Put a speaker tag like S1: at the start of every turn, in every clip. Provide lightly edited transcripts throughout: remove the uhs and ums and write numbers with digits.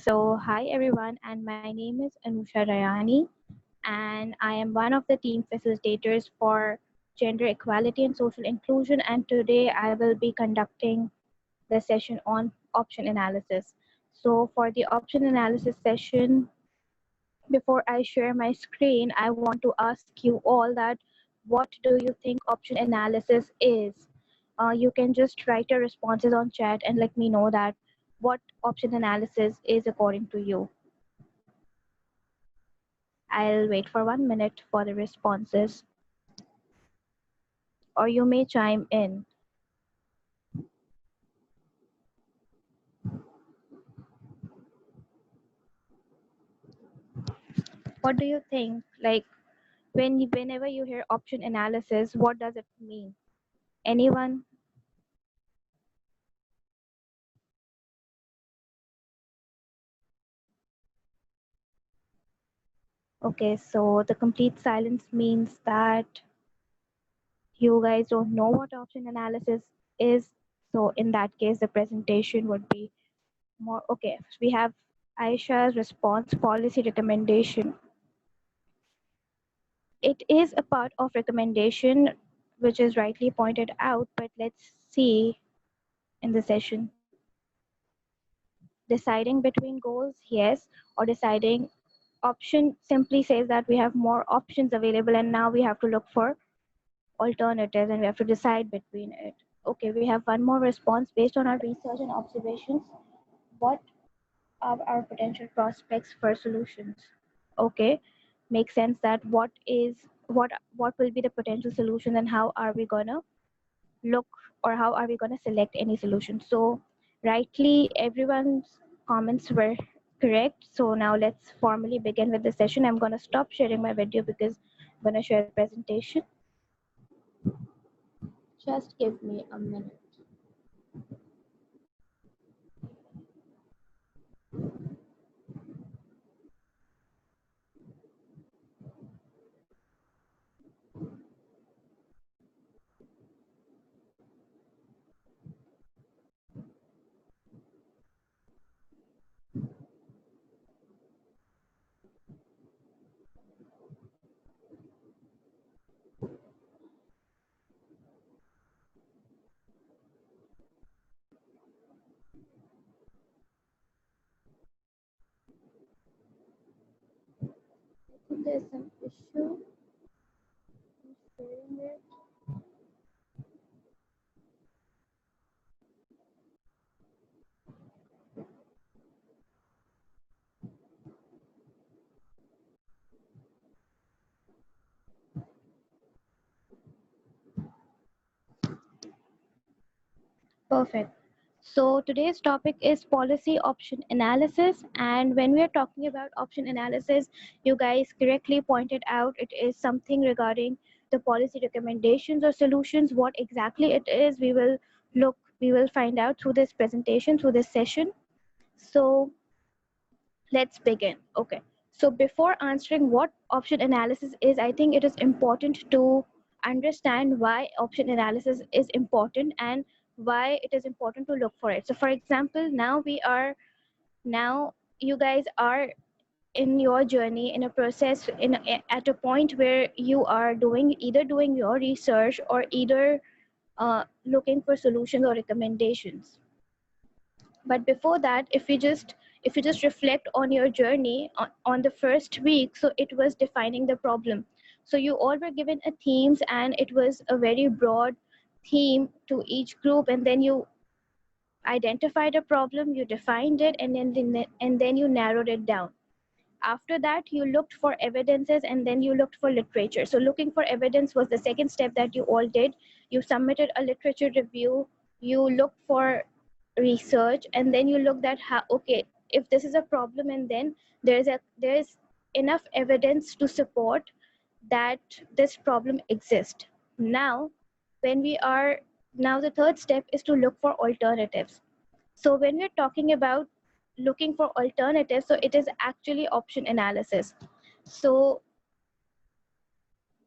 S1: Hi everyone, and my name is Anusha Rayani, and I am one of the team facilitators for gender equality and social inclusion. And today I will be conducting the session on option analysis. So, for the option analysis session, before I share my screen, I want to ask you all that what do you think option analysis is? You can just write your responses on chat and let me know that what option analysis is according to you. I'll wait for 1 minute for the responses, or you may chime in. What do you think? Like whenever you hear option analysis, what does it mean? Anyone? Okay, so the complete silence means that you guys don't know what option analysis is. So in that case, the presentation would be more okay. We have Aisha's response policy recommendation. It is a part of recommendation, which is rightly pointed out, but let's see in the session. Deciding between goals, yes, or deciding option simply says that we have more options available and now we have to look for alternatives and we have to decide between it. Okay, we have one more response based on our research and observations. What are our potential prospects for solutions? Okay, makes sense that what will be the potential solution and how are we gonna look or how are we gonna select any solution? So rightly everyone's comments were correct. So now let's formally begin with the session. I'm gonna stop sharing my video because I'm gonna share the presentation. Just give me a minute. I think there's some issue in sharing it. Perfect. So today's topic is policy option analysis. And when we are talking about option analysis, you guys correctly pointed out it is something regarding the policy recommendations or solutions. What exactly it is, we will find out through this presentation, through this session. So let's begin. Okay. So before answering what option analysis is, I think it is important to understand why option analysis is important and why it is important to look for it. So for example, now you guys are in your journey in a process at a point where you are doing your research or either looking for solutions or recommendations. But before that, if you just reflect on your journey on the first week, so it was defining the problem. So you all were given a themes and it was a very broad theme to each group, and then you identified a problem, you defined it, and then you narrowed it down. After that, you looked for evidences and then you looked for literature. So looking for evidence was the second step that you all did. You submitted a literature review, you looked for research, and then you looked at how, okay, if this is a problem, and then there's enough evidence to support that this problem exists. Now, when we are now the third step is to look for alternatives. So when we're talking about looking for alternatives, so it is actually option analysis. So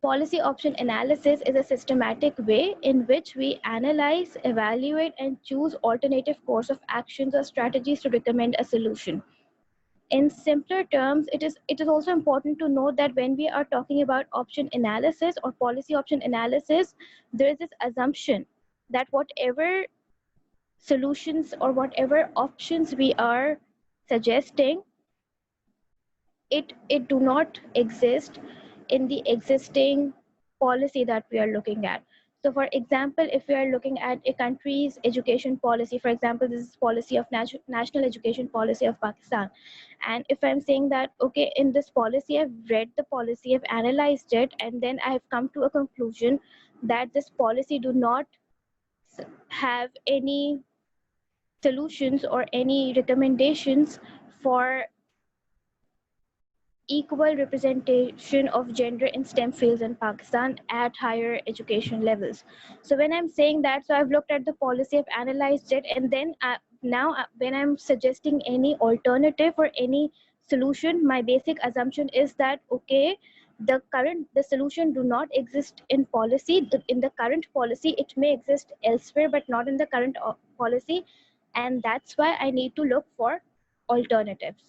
S1: policy option analysis is a systematic way in which we analyze, evaluate, and choose alternative course of actions or strategies to recommend a solution. In simpler terms, it is also important to note that when we are talking about option analysis or policy option analysis, there is this assumption that whatever solutions or whatever options we are suggesting, it do not exist in the existing policy that we are looking at. So for example, if we are looking at a country's education policy, for example, this is policy of national education policy of Pakistan, and if I'm saying that, okay, in this policy I've read the policy, I've analyzed it, and then I have come to a conclusion that this policy do not have any solutions or any recommendations for equal representation of gender in STEM fields in Pakistan at higher education levels. So when I'm saying that, so I've looked at the policy, I've analyzed it, and then now when I'm suggesting any alternative or any solution, my basic assumption is that, okay, the solution do not exist in policy. In the current policy, it may exist elsewhere, but not in the current policy, and that's why I need to look for alternatives.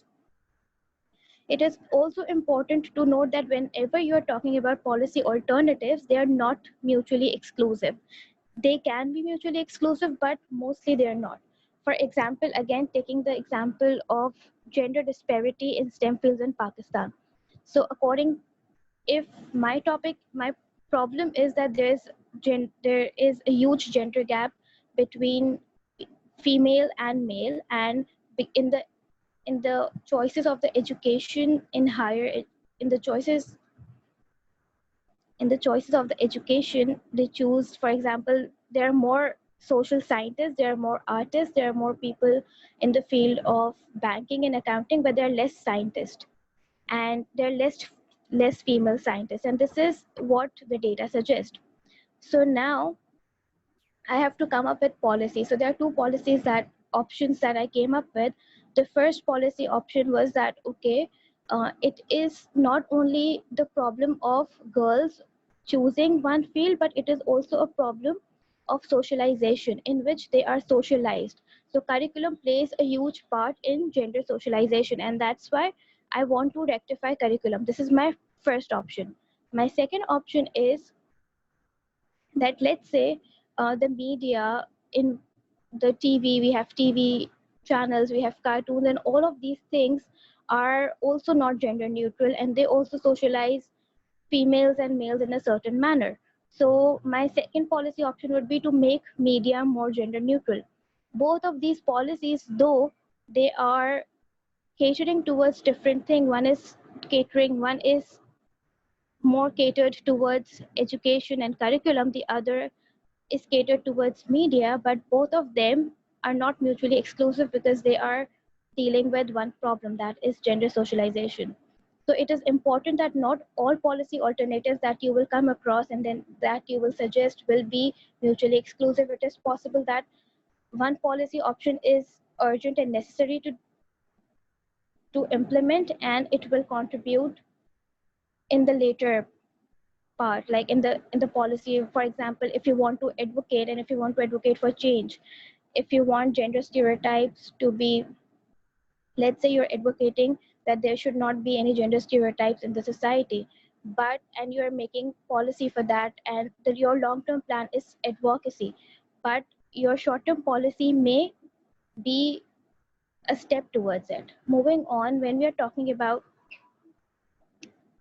S1: It is also important to note that whenever you are talking about policy alternatives, they are not mutually exclusive. They can be mutually exclusive, but mostly they are not. For example, again, taking the example of gender disparity in STEM fields in Pakistan. So, if my problem is that there is a huge gender gap between female and male, and in the choices of the education in higher in the choices in the choices of the education they choose. For example, there are more social scientists, there are more artists, there are more people in the field of banking and accounting, but there are less scientists, and there are less female scientists, and this is what the data suggests. So now I have to come up with policy. So there are two policies that options that I came up with. The first policy option was that, okay, it is not only the problem of girls choosing one field, but it is also a problem of socialization in which they are socialized. So curriculum plays a huge part in gender socialization, and that's why I want to rectify curriculum. This is my first option. My second option is that, let's say, the media in the TV, we have TV channels, we have cartoons, and all of these things are also not gender neutral, and they also socialize females and males in a certain manner. So my second policy option would be to make media more gender neutral. Both of these policies, though they are catering towards different thing, one is more catered towards education and curriculum, the other is catered towards media, but both of them are not mutually exclusive because they are dealing with one problem, that is gender socialization. So it is important that not all policy alternatives that you will come across and then that you will suggest will be mutually exclusive. It is possible that one policy option is urgent and necessary to implement, and it will contribute in the later part, like in the policy. For example, if you want to advocate and if you want to advocate for change, if you want gender stereotypes to be, let's say you're advocating that there should not be any gender stereotypes in the society, but and you're making policy for that, and your long term plan is advocacy, but your short term policy may be a step towards it. Moving on, when we are talking about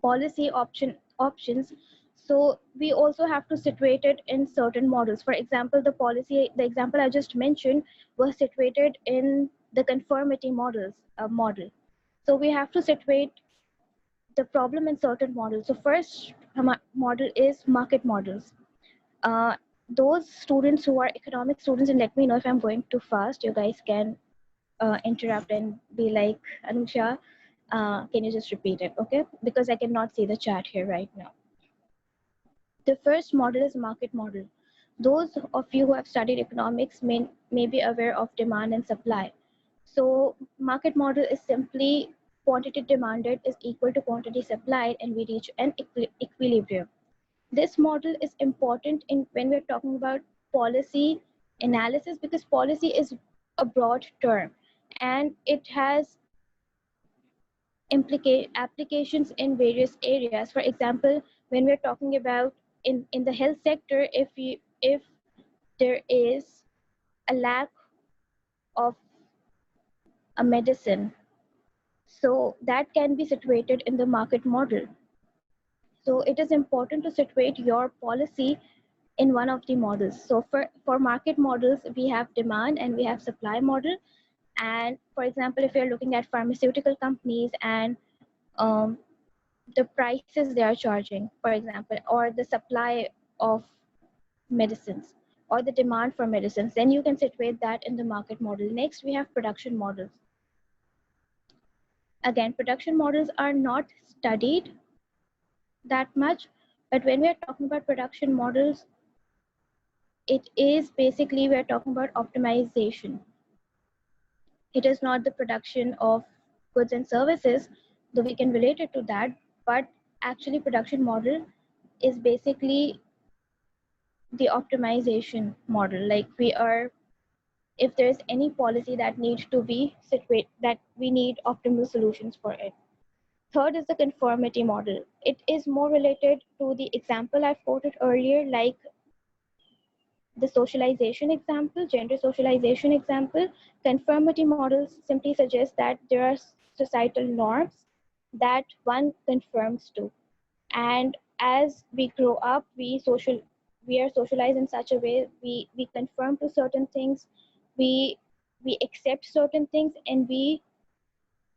S1: policy options, so we also have to situate it in certain models. For example, the example I just mentioned was situated in the conformity model. So we have to situate the problem in certain models. So first model is market models. uh, those students who are economic students, and let me know if I'm going too fast, you guys can interrupt and be like, Anusha, can you just repeat it, okay? Because I cannot see the chat here right now. The first model is market model. Those of you who have studied economics may be aware of demand and supply. So market model is simply quantity demanded is equal to quantity supplied, and we reach an equilibrium. This model is important in when we're talking about policy analysis, because policy is a broad term, and it has applications in various areas. For example, when we're talking about in the health sector, if there is a lack of a medicine, so that can be situated in the market model. So it is important to situate your policy in one of the models. So for market models, we have demand and we have supply model. And for example, if you're looking at pharmaceutical companies and um, the prices they are charging, for example, or the supply of medicines or the demand for medicines, then you can situate that in the market model. Next, we have production models. Again, production models are not studied that much, but when we are talking about production models, it is basically we're talking about optimization. It is not the production of goods and services, though we can relate it to that, but actually production model is basically the optimization model. Like we are, if there's any policy that needs to be situated, that we need optimal solutions for it. Third is the conformity model. It is more related to the example I quoted earlier, like the socialization example, gender socialization example. Conformity models simply suggest that there are societal norms that one conforms to. And as we grow up, we are socialized in such a way we conform to certain things, we we accept certain things, and we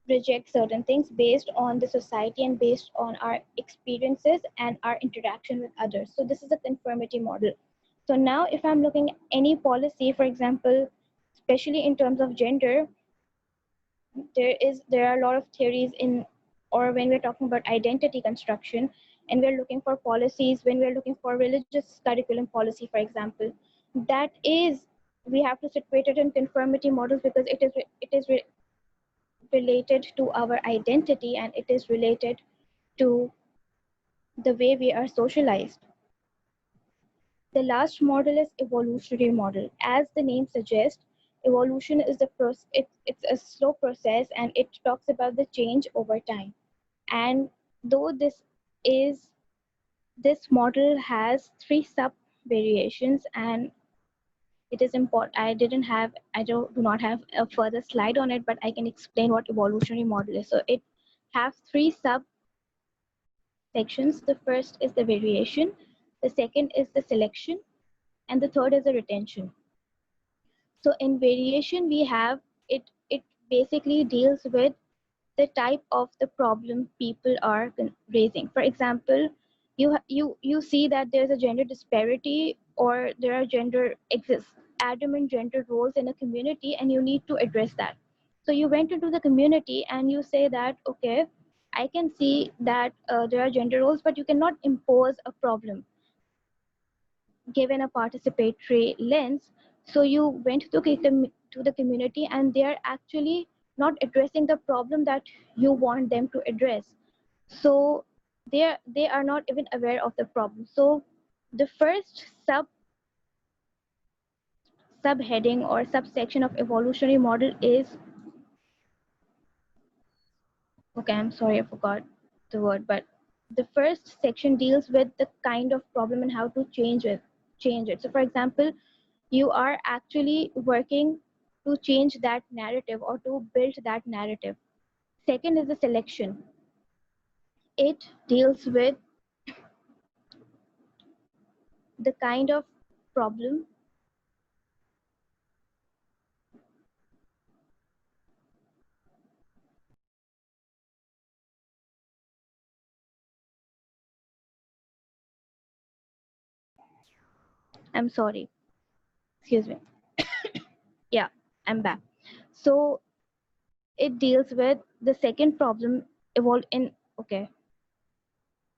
S1: reject certain things based on the society and based on our experiences and our interaction with others. So this is a conformity model. So now if I'm looking at any policy, for example, especially in terms of gender, there are a lot of theories in, or when we're talking about identity construction and we're looking for policies, when we're looking for religious curriculum policy, for example, that is, we have to situate it in conformity models because it is related to our identity and it is related to the way we are socialized. The last model is evolutionary model. As the name suggests, evolution is it's a slow process and it talks about the change over time. And though is this model has three sub variations, and it is important. I do not have a further slide on it, but I can explain what evolutionary model is. So it has three sub sections. The first is the variation, the second is the selection, and the third is the retention. So in variation, we have it basically deals with the type of the problem people are raising. For example, you see that there's a gender disparity or there are gender exists adamant gender roles in a community and you need to address that. So you went into the community and you say that, okay, I can see that there are gender roles, but you cannot impose a problem given a participatory lens. So you went to the community and they are actually not addressing the problem that you want them to address. So they are not even aware of the problem. So the first subheading or subsection of evolutionary model is, okay, I'm sorry, I forgot the word, but the first section deals with the kind of problem and how to change it. So for example, you are actually working to change that narrative or to build that narrative. Second is the selection. It deals with the kind of problem, I'm sorry, excuse me. Yeah, I'm back. So it deals with the second problem evolve in okay.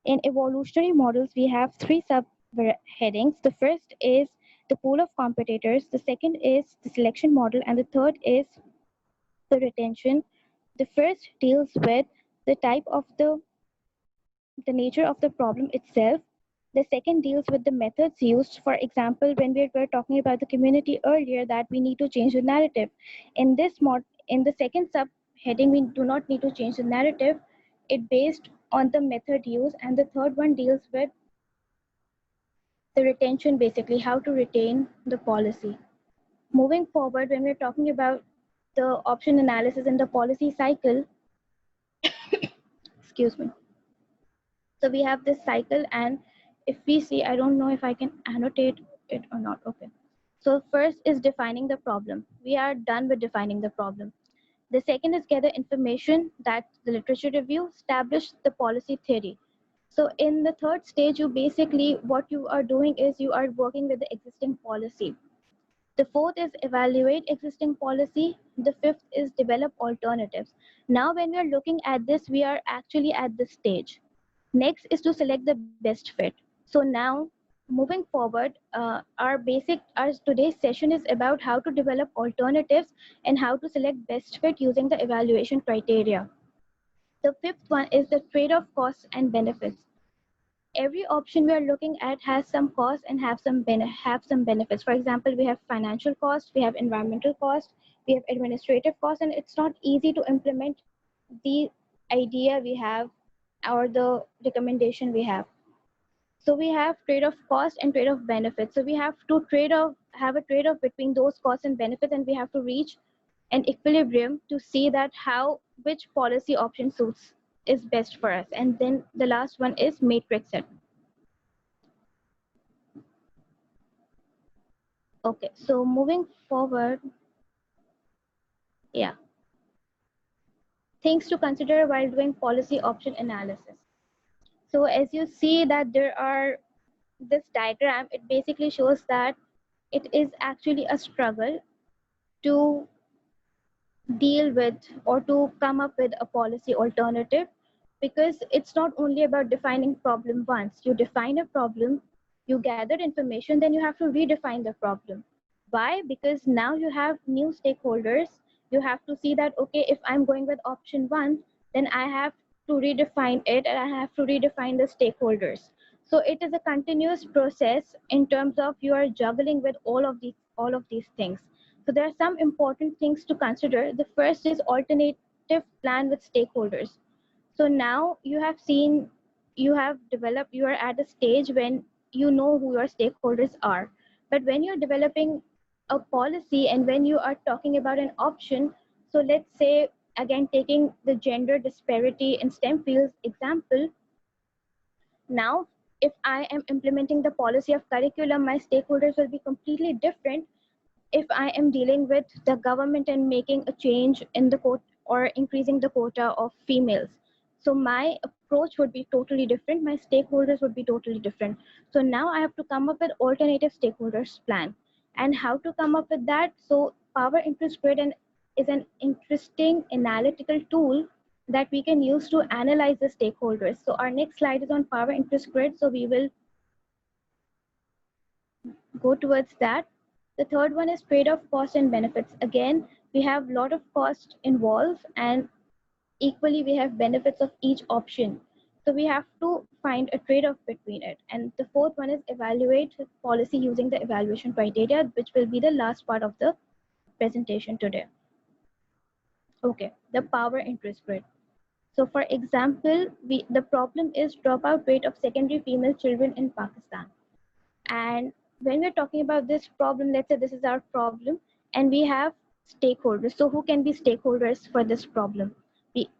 S1: In evolutionary models, we have three subheadings. The first is the pool of competitors, the second is the selection model, and the third is the retention. The first deals with the type of the nature of the problem itself. The second deals with the methods used. For example, when we were talking about the community earlier, that we need to change the narrative. In the second subheading, heading, we do not need to change the narrative. It based on the method used. And the third one deals with the retention, basically how to retain the policy. Moving forward, when we're talking about the option analysis in the policy cycle, excuse me. So we have this cycle, and if we see, I don't know if I can annotate it or not. Okay. So first is defining the problem. We are done with defining the problem. The second is gather information, that the literature review, establish the policy theory. So in the third stage, you basically, what you are doing is you are working with the existing policy. The fourth is evaluate existing policy. The fifth is develop alternatives. Now, when we are looking at this, we are actually at this stage. Next is to select the best fit. So now, moving forward, our today's session is about how to develop alternatives and how to select best fit using the evaluation criteria. The fifth one is the trade-off costs and benefits. Every option we are looking at has some costs and have some benefits. For example, we have financial cost, we have environmental cost, we have administrative cost, and it's not easy to implement the idea we have or the recommendation we have. So we have trade-off cost and trade-off benefits. So we have to have a trade-off between those costs and benefits, and we have to reach an equilibrium to see that how which policy option suits is best for us. And then the last one is matrix it. Okay, so moving forward, yeah, things to consider while doing policy option analysis. So as you see that there are this diagram, it basically shows that it is actually a struggle to deal with or to come up with a policy alternative, because it's not only about defining problem once. You define a problem, you gathered information, then you have to redefine the problem. Why? Because now you have new stakeholders. You have to see that, okay, if I'm going with option one, then I have to redefine it, and I have to redefine the stakeholders. So it is a continuous process in terms of you are juggling with all of these things. So there are some important things to consider. The first is alternative plan with stakeholders. So now you have seen, you have developed, you are at a stage when you know who your stakeholders are. But when you're developing a policy and when you are talking about an option, so let's say, again, taking the gender disparity in STEM fields example, now if I am implementing the policy of curriculum, my stakeholders will be completely different if I am dealing with the government and making a change in the quota or increasing the quota of females. So my approach would be totally different. My stakeholders would be totally different. So now I have to come up with alternative stakeholders plan. And how to come up with that? So power interest grid is an interesting analytical tool that we can use to analyze the stakeholders. So our next slide is on power interest grid. So we will go towards that. The third one is trade-off cost and benefits. Again, we have a lot of cost involved, and equally we have benefits of each option. So we have to find a trade-off between it. And the fourth one is evaluate policy using the evaluation criteria, which will be the last part of the presentation today. Okay, the power interest grid. So for example, the problem is dropout rate of secondary female children in Pakistan. And when we're talking about this problem, let's say this is our problem, and we have stakeholders. So who can be stakeholders for this problem?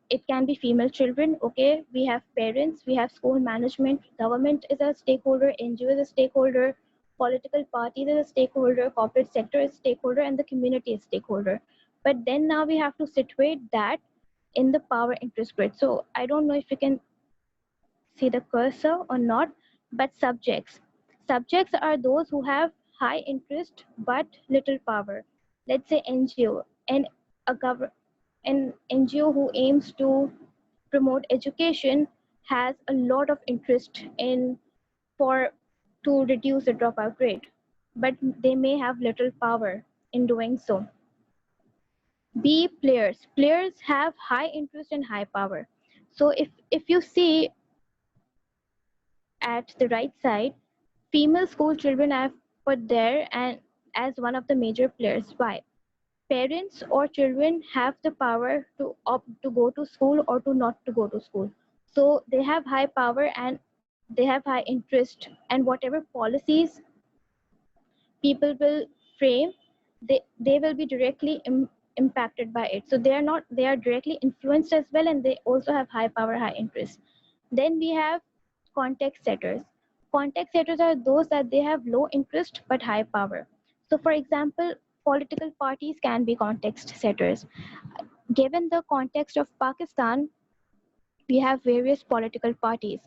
S1: It can be female children, okay? We have parents, we have school management, government is a stakeholder, NGO is a stakeholder, political parties is a stakeholder, corporate sector is a stakeholder, and the community is stakeholder. But then now we have to situate that in the power interest grid. So I don't know if you can see the cursor or not, but subjects. Subjects are those who have high interest but little power. Let's say NGO, and an NGO who aims to promote education has a lot of interest in for to reduce the dropout rate, but they may have little power in doing so. B, players. Players have high interest and high power. So if you see at the right side, female school children I've put there and as one of the major players. Why? Parents or children have the power to opt to go to school or to not to go to school. So they have high power and they have high interest, and whatever policies people will frame, they will be directly impacted by it. So they are directly influenced as well, and they also have high power, high interest. Then we have context setters. Context setters are those that they have low interest but high power. So for example, political parties can be context setters. Given the context of Pakistan, we have various political parties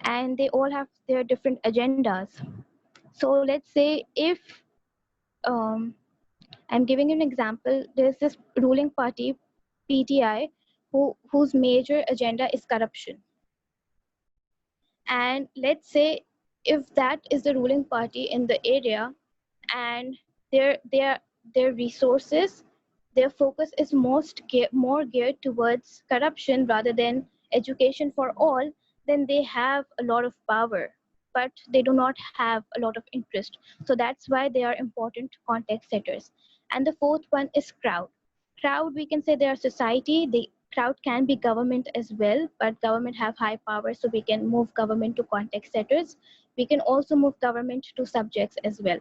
S1: and they all have their different agendas. So let's say if um, I'm giving you an example. There's this ruling party, PTI, whose major agenda is corruption. And let's say if that is the ruling party in the area, and their their their resources, their focus is more geared towards corruption rather than education for all, then they have a lot of power, but they do not have a lot of interest. So that's why they are important context setters. And the fourth one is crowd. Crowd, we can say they are society. The crowd can be government as well, but government have high power, so we can move government to context setters. We can also move government to subjects as well.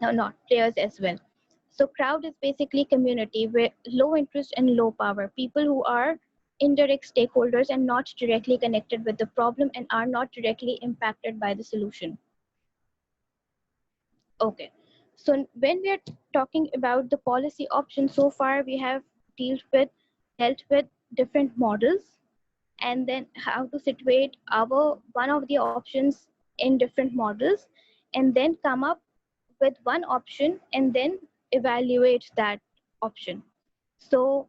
S1: No, not players as well. So crowd is basically community where low interest and low power, people who are indirect stakeholders and not directly connected with the problem and are not directly impacted by the solution. Okay. So when we are talking about the policy options, so far we have dealt with dealt with different models, and then how to situate our one of the options in different models, and then come up with one option and then evaluate that option. So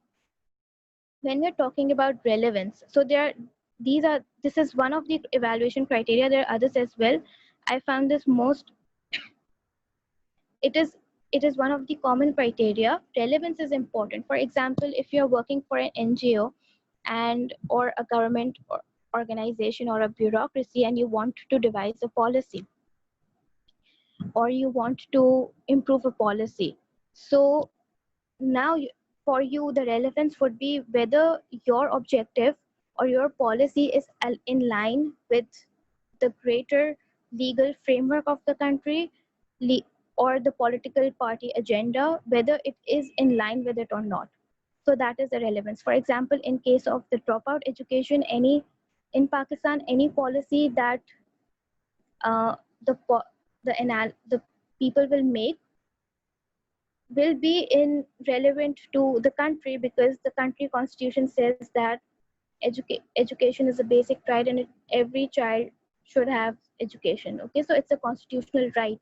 S1: when we're talking about relevance, so this is one of the evaluation criteria. There are others as well. I found this most it is it is one of the common criteria. Relevance is important. For example, if you're working for an NGO and or a government or organization or a bureaucracy, and you want to devise a policy or you want to improve a policy, so now for you the relevance would be whether your objective or your policy is in line with the greater legal framework of the country, le- or the political party agenda, whether it is in line with it or not. So that is the relevance. For example, in case of the dropout education, any in Pakistan, any policy that uh, the the people will make will be in relevant to the country, because the country constitution says that education is a basic right, and every child should have education. Okay, so it's a constitutional right.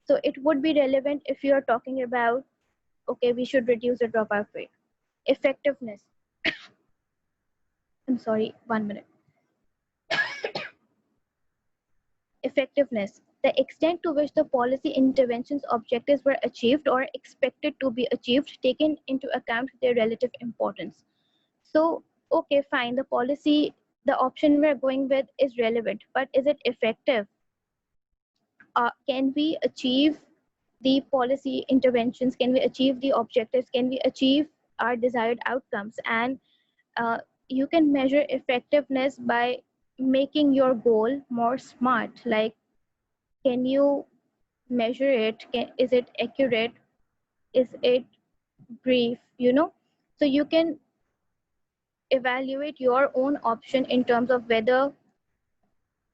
S1: So it would be relevant if you are talking about, okay, we should reduce the dropout rate. Effectiveness. I'm sorry, 1 minute. Effectiveness, the extent to which the policy interventions objectives were achieved or expected to be achieved, taken into account their relative importance. So, okay, fine, the policy, the option we're going with is relevant, but is it effective? Can we achieve the policy interventions? Can we achieve the objectives? Can we achieve our desired outcomes? And uh, you can measure effectiveness by making your goal more smart. Like, can you measure it? Is it accurate? Is it brief? So you can evaluate your own option in terms of whether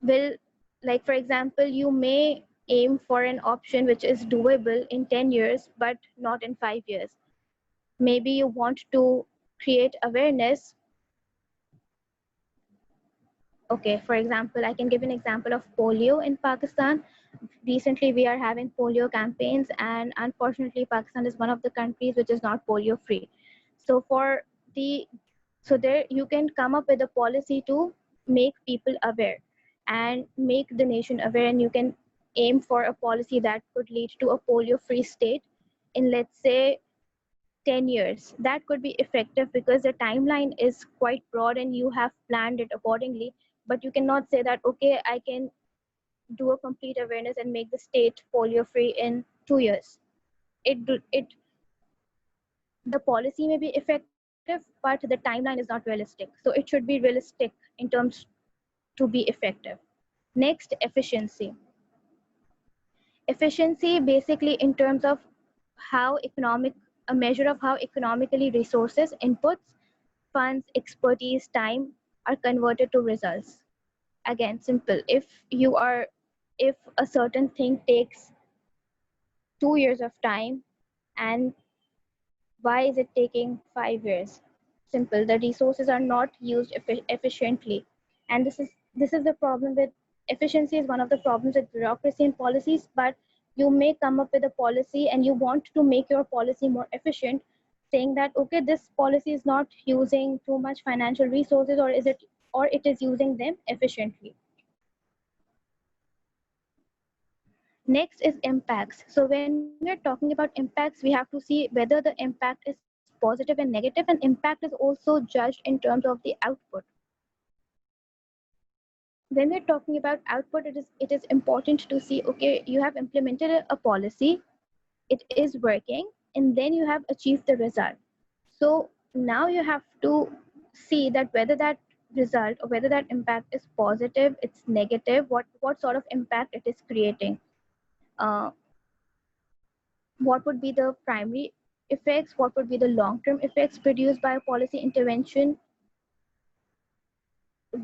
S1: will, like for example, you may aim for an option which is doable in 10 years but not in 5 years. Maybe you want to create awareness. Okay, for example, I can give an example of polio in Pakistan. Recently we are having polio campaigns, and unfortunately Pakistan is one of the countries which is not polio free. So the there you can come up with a policy to make people aware and make the nation aware, and you can aim for a policy that could lead to a polio free state in, let's say, 10 years. That could be effective because the timeline is quite broad and you have planned it accordingly. But you cannot say that, okay, I can do a complete awareness and make the state polio free in 2 years. It The policy may be effective, but the timeline is not realistic. So it should be realistic in terms to be effective. Next, efficiency. Efficiency basically in terms of how economic, a measure of how economically resources, inputs, funds, expertise, time are converted to results. Again, simple. If a certain thing takes 2 years of time, and why is it taking 5 years? Simple. The resources are not used efficiently, and this is the problem with efficiency. Is one of the problems with bureaucracy and policies. But you may come up with a policy, and you want to make your policy more efficient, saying that okay, this policy is not using too much financial resources, or it is using them efficiently. Next is impacts. So when we're talking about impacts, we have to see whether the impact is positive and negative, and impact is also judged in terms of the output. When we're talking about output, it is important to see, okay, you have implemented a policy, it is working, and then you have achieved the result. So now you have to see that whether that result or whether that impact is positive, it's negative, what sort of impact it is creating. Uh, what would be the primary effects, what would be the long-term effects produced by a policy intervention,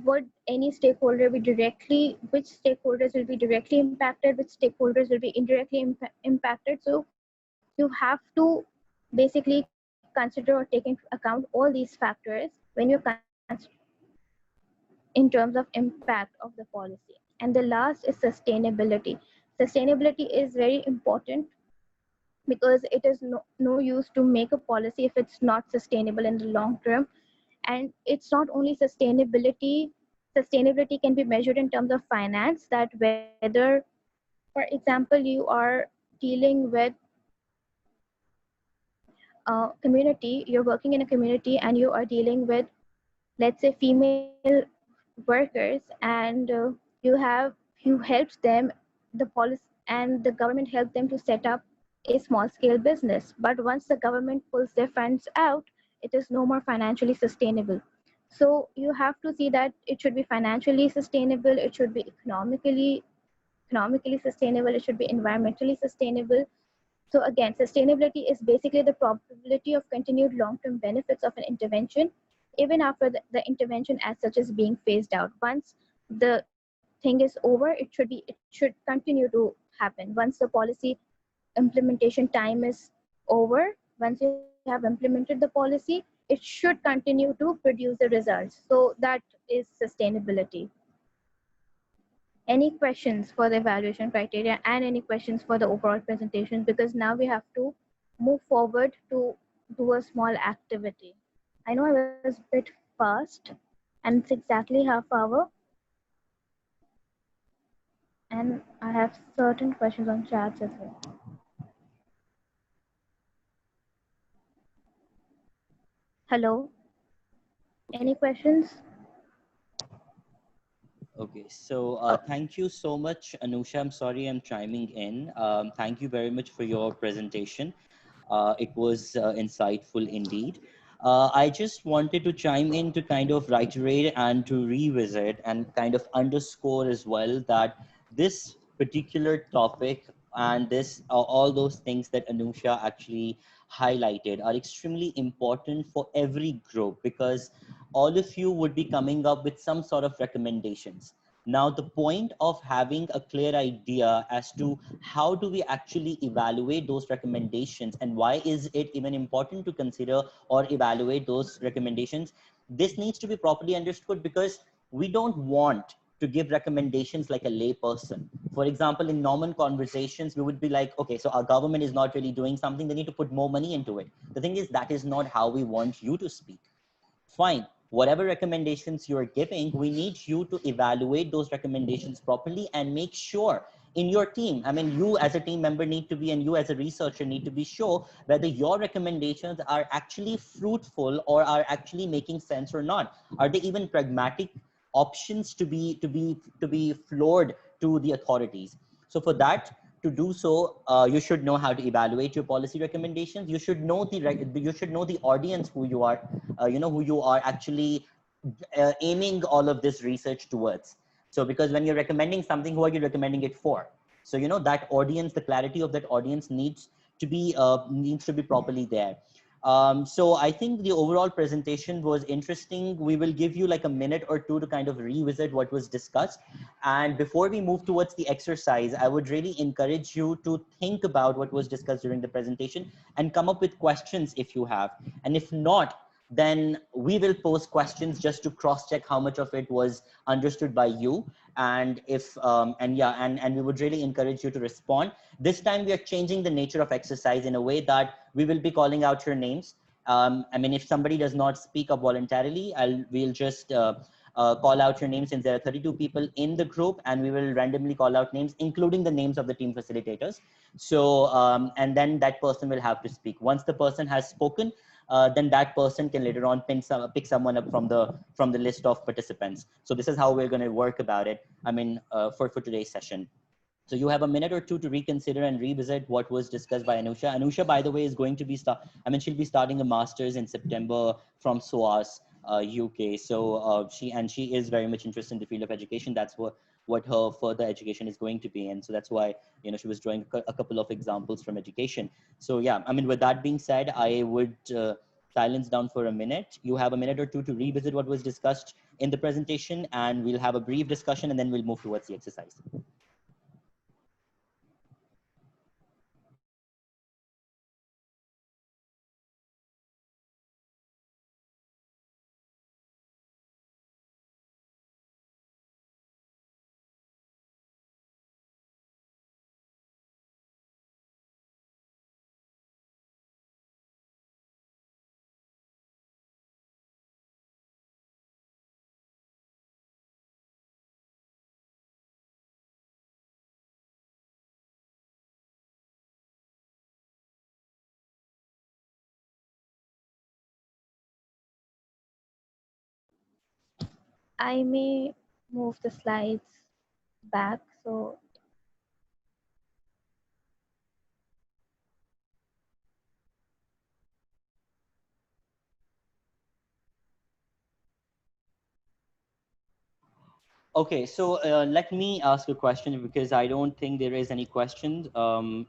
S1: would any stakeholder be directly, which stakeholders will be directly impacted, which stakeholders will be indirectly impacted. So you have to basically consider or take into account all these factors when you're in terms of impact of the policy. And the last is sustainability. Sustainability is very important because it is no use to make a policy if it's not sustainable in the long term. And it's not only sustainability can be measured in terms of finance, that whether, for example, you are dealing with a community, you're working in a community and you are dealing with, let's say, female workers, and you helped them, the policy and the government helped them to set up a small scale business. But once the government pulls their funds out, it is no more financially sustainable. So you have to see that it should be financially sustainable, it should be economically sustainable, it should be environmentally sustainable. So again, sustainability is basically the probability of continued long-term benefits of an intervention, even after the intervention as such is being phased out. Once the thing is over, it should continue to happen. Once the policy implementation time is over, once you have implemented the policy, it should continue to produce the results. So that is sustainability. Any questions for the evaluation criteria and any questions for the overall presentation? Because now we have to move forward to do a small activity. I know I was a bit fast, and it's exactly half hour, and I have certain questions on chats as well. Hello, any questions?
S2: Okay, so thank you so much, Anusha. I'm sorry I'm chiming in. Thank you very much for your presentation. It was insightful indeed. I just wanted to chime in to kind of reiterate and to revisit and kind of underscore as well that this particular topic and this all those things that Anusha actually highlighted are extremely important for every group because all of you would be coming up with some sort of recommendations. Now, the point of having a clear idea as to how do we actually evaluate those recommendations and why is it even important to consider or evaluate those recommendations, this needs to be properly understood because we don't want to give recommendations like a lay person. For example, in normal conversations, we would be like, okay, so our government is not really doing something, they need to put more money into it. The thing is, that is not how we want you to speak. Fine, whatever recommendations you're giving, we need you to evaluate those recommendations properly and make sure in your team, I mean, you as a team member need to be, and you as a researcher need to be sure whether your recommendations are actually fruitful or are actually making sense or not. Are they even pragmatic options to be floored to the authorities? So for that, to do so, you should know how to evaluate your policy recommendations. You should know you should know the audience who you are, who you are actually aiming all of this research towards. So because when you're recommending something, who are you recommending it for? So that audience, the clarity of that audience needs to be properly there. So I think the overall presentation was interesting. We will give you like a minute or two to kind of revisit what was discussed. And before we move towards the exercise, I would really encourage you to think about what was discussed during the presentation and come up with questions if you have. And if not, then we will pose questions just to cross check how much of it was understood by you. And if and we would really encourage you to respond. This time we are changing the nature of exercise in a way that we will be calling out your names. I mean, if somebody does not speak up voluntarily, we'll just call out your names, since there are 32 people in the group, and we will randomly call out names, including the names of the team facilitators. So, and then that person will have to speak. Once the person has spoken, then that person can later on pick someone up from the list of participants. So this is how we're going to work about it. I mean, for today's session. So you have a minute or two to reconsider and revisit what was discussed by Anusha. Anusha, by the way, is going to be she'll be starting a master's in September from SOAS, UK. So she is very much interested in the field of education. That's what her further education is going to be. And so that's why, she was drawing a couple of examples from education. So yeah, I mean, with that being said, I would silence down for a minute. You have a minute or two to revisit what was discussed in the presentation, and we'll have a brief discussion, and then we'll move towards the exercise.
S1: I may move the slides back. So
S2: Okay, so let me ask a question, because I don't think there is any questions.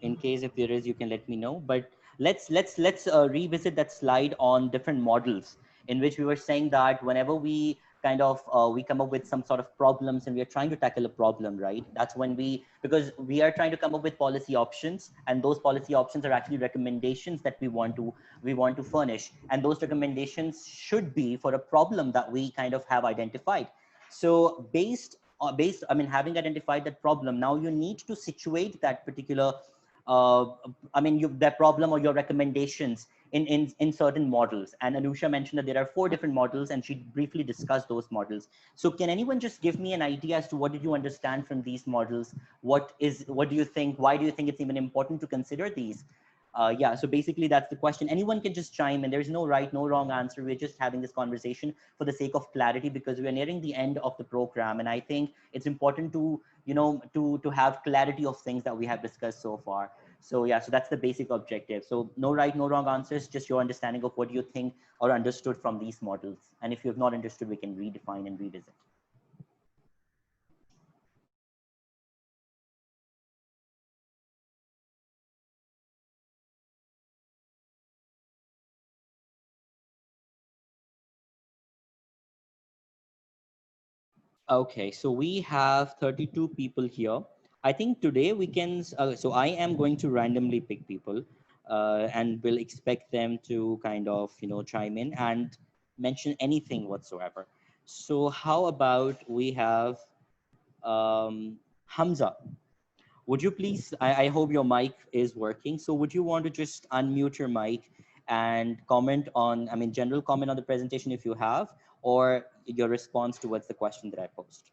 S2: In case if there is, you can let me know. But let's revisit that slide on different models, in which we were saying that whenever we kind of we come up with some sort of problems and we are trying to tackle a problem, right? That's when because we are trying to come up with policy options, and those policy options are actually recommendations that we want to furnish, and those recommendations should be for a problem that we kind of have identified. So I mean, having identified that problem, now you need to situate that particular, uh, that problem or your recommendations in certain models. And Anusha mentioned that there are 4 different models, and she briefly discussed those models. So can anyone just give me an idea as to what did you understand from these models? What do you think? Why do you think it's even important to consider these? Yeah, so basically that's the question. Anyone can just chime in. There's no right, no wrong answer. We're just having this conversation for the sake of clarity, because we're nearing the end of the program. And I think it's important to, to have clarity of things that we have discussed so far. So yeah, so that's the basic objective. So no right, no wrong answers, just your understanding of what you think or understood from these models. And if you have not understood, we can redefine and revisit. Okay, so we have 32 people here. I think today we can, so I am going to randomly pick people, and will expect them to kind of, chime in and mention anything whatsoever. So how about we have Hamza? Would you please, I hope your mic is working. So would you want to just unmute your mic and comment on, I mean, general comment on the presentation if you have, or your response towards the question that I posed?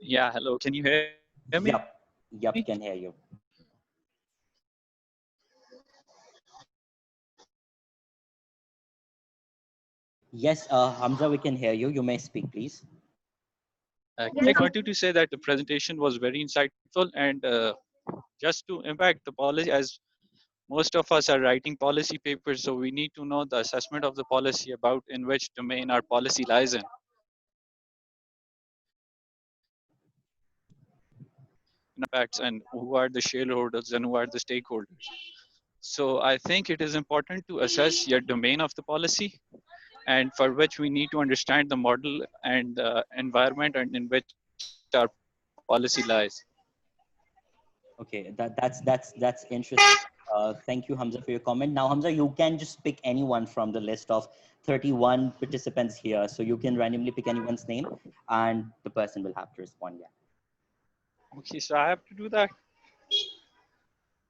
S3: Yeah, hello. Can you hear me?
S2: Yep, can hear you. Yes, Hamza, we can hear you. You may speak, please.
S1: Yes,
S3: I wanted to say that the presentation was very insightful and just to impact the policy, as most of us are writing policy papers, so we need to know the assessment of the policy about in which domain our policy lies in. Impacts and who are the shareholders and who are the stakeholders. So I think it is important to assess your domain of the policy, and for which we need to understand the model and the environment and in which our policy lies.
S2: Okay, that's interesting. Thank you, Hamza, for your comment. Now, Hamza, you can just pick anyone from the list of 31 participants here. So you can randomly pick anyone's name, and the person will have to respond. Yeah.
S3: Okay, so I have to do that.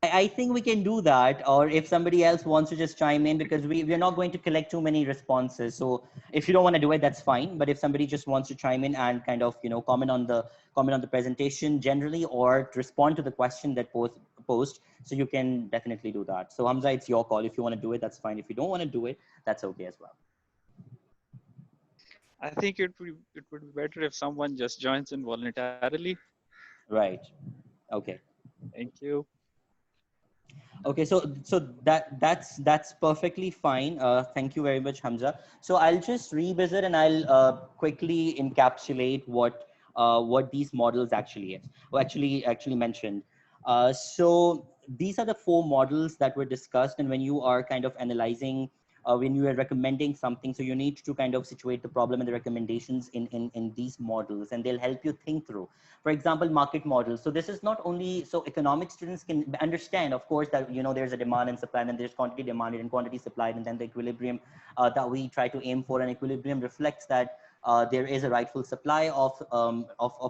S2: I think we can do that, or if somebody else wants to just chime in, because we're not going to collect too many responses. So if you don't want to do it, that's fine. But if somebody just wants to chime in and kind of, comment on the presentation generally, or to respond to the question that posed, so you can definitely do that. So Hamza, it's your call. If you want to do it, that's fine. If you don't want to do it, that's okay as well.
S3: I think it would be better if someone just joins in voluntarily.
S2: Right. Okay.
S3: Thank you.
S2: Okay, so that's perfectly fine. Thank you very much, Hamza. So I'll just revisit and I'll quickly encapsulate what these models actually is, or actually mentioned. So these are the four models that were discussed, and when you are kind of analyzing, when you are recommending something, so you need to kind of situate the problem and the recommendations in these models, and they'll help you think through. For example, market models. So this is not only so economic students can understand, of course, that there's a demand and supply, and there's quantity demanded and quantity supplied, and then the equilibrium that we try to aim for. An equilibrium reflects that there is a rightful supply of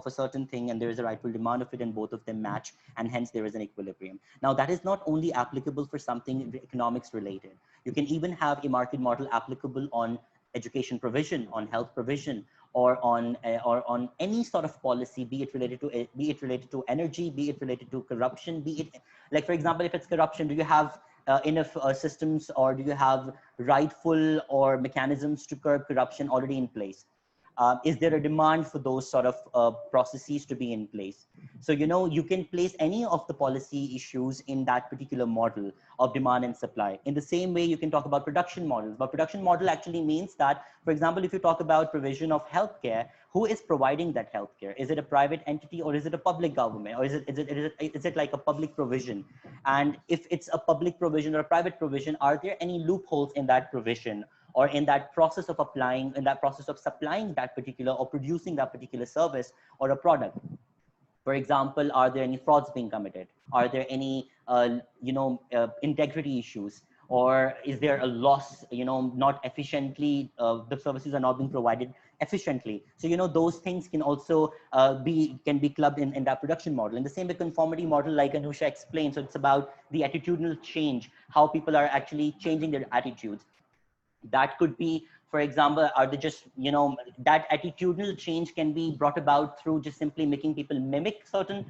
S2: a certain thing, and there is a rightful demand of it, and both of them match, and hence there is an equilibrium. Now that is not only applicable for something economics related. You can even have a market model applicable on education provision, on health provision, or on any sort of policy, be it related to energy, be it related to corruption, be it, like, for example, if it's corruption, do you have enough systems, or do you have rightful or mechanisms to curb corruption already in place? Is there a demand for those sort of processes to be in place? So, you can place any of the policy issues in that particular model of demand and supply. In the same way, you can talk about production models. But production model actually means that, for example, if you talk about provision of healthcare, who is providing that healthcare? Is it a private entity, or is it a public government, or is it like a public provision? And if it's a public provision or a private provision, are there any loopholes in that provision, or in that process of supplying that particular or producing that particular service or a product? For example, are there any frauds being committed? Are there any, integrity issues? Or is there a loss, not efficiently, the services are not being provided efficiently? So, those things can also can be clubbed in that production model. In the same way, conformity model, like Anusha explained, so it's about the attitudinal change, how people are actually changing their attitudes. That could be, for example, are they just, that attitudinal change can be brought about through just simply making people mimic certain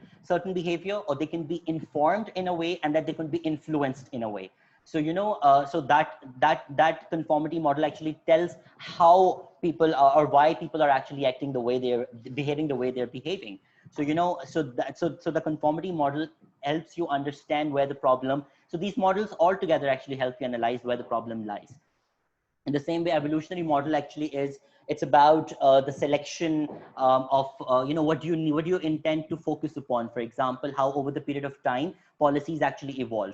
S2: behavior, or they can be informed in a way, and that they can be influenced in a way. So, so that conformity model actually tells how people are, or why people are actually acting the way they're behaving, the way they're behaving. So, so the conformity model helps you understand where the problem. So these models all together actually help you analyze where the problem lies. In the same way, evolutionary model actually is, it's about the selection of what do you intend to focus upon. For example, how over the period of time policies actually evolve.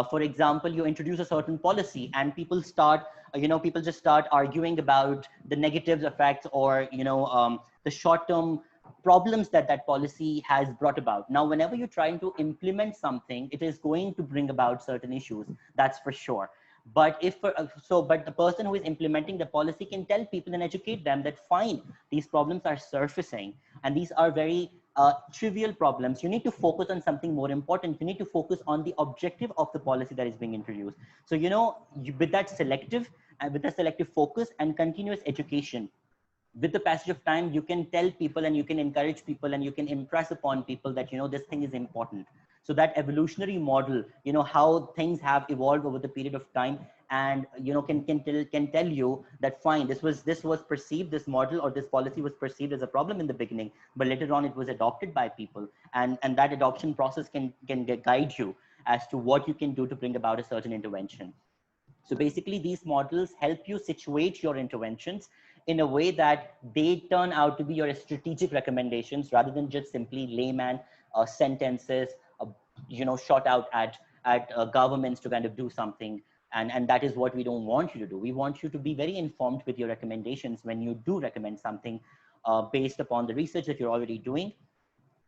S2: For example, you introduce a certain policy, and people just start arguing about the negative effects, or the short term problems that that policy has brought about. Now, whenever you're trying to implement something, it is going to bring about certain issues, that's for sure. But but the person who is implementing the policy can tell people and educate them that, fine, these problems are surfacing, and these are very trivial problems. You need to focus on something more important. You need to focus on the objective of the policy that is being introduced. So, with that selective and with the selective focus and continuous education, with the passage of time, you can tell people, and you can encourage people, and you can impress upon people that, this thing is important. So that evolutionary model, how things have evolved over the period of time, and can tell you that fine, this was perceived, this model or this policy was perceived as a problem in the beginning, but later on it was adopted by people, and that adoption process can guide you as to what you can do to bring about a certain intervention. So basically, these models help you situate your interventions in a way that they turn out to be your strategic recommendations rather than just simply layman sentences, uh, shot out at governments to kind of do something. And that is what we don't want you to do. We want you to be very informed with your recommendations when you do recommend something based upon the research that you're already doing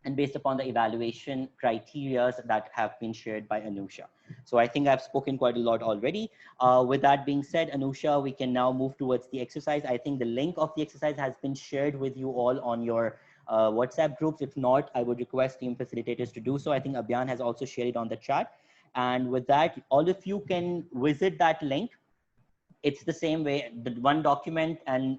S2: and based upon the evaluation criteria that have been shared by Anusha. So I think I've spoken quite a lot already. With that being said, Anusha, we can now move towards the exercise. I think the link of the exercise has been shared with you all on your WhatsApp groups. If not, I would request team facilitators to do so. I think Abhiyan has also shared it on the chat. And with that, all of you can visit that link. It's the same way, the one document, and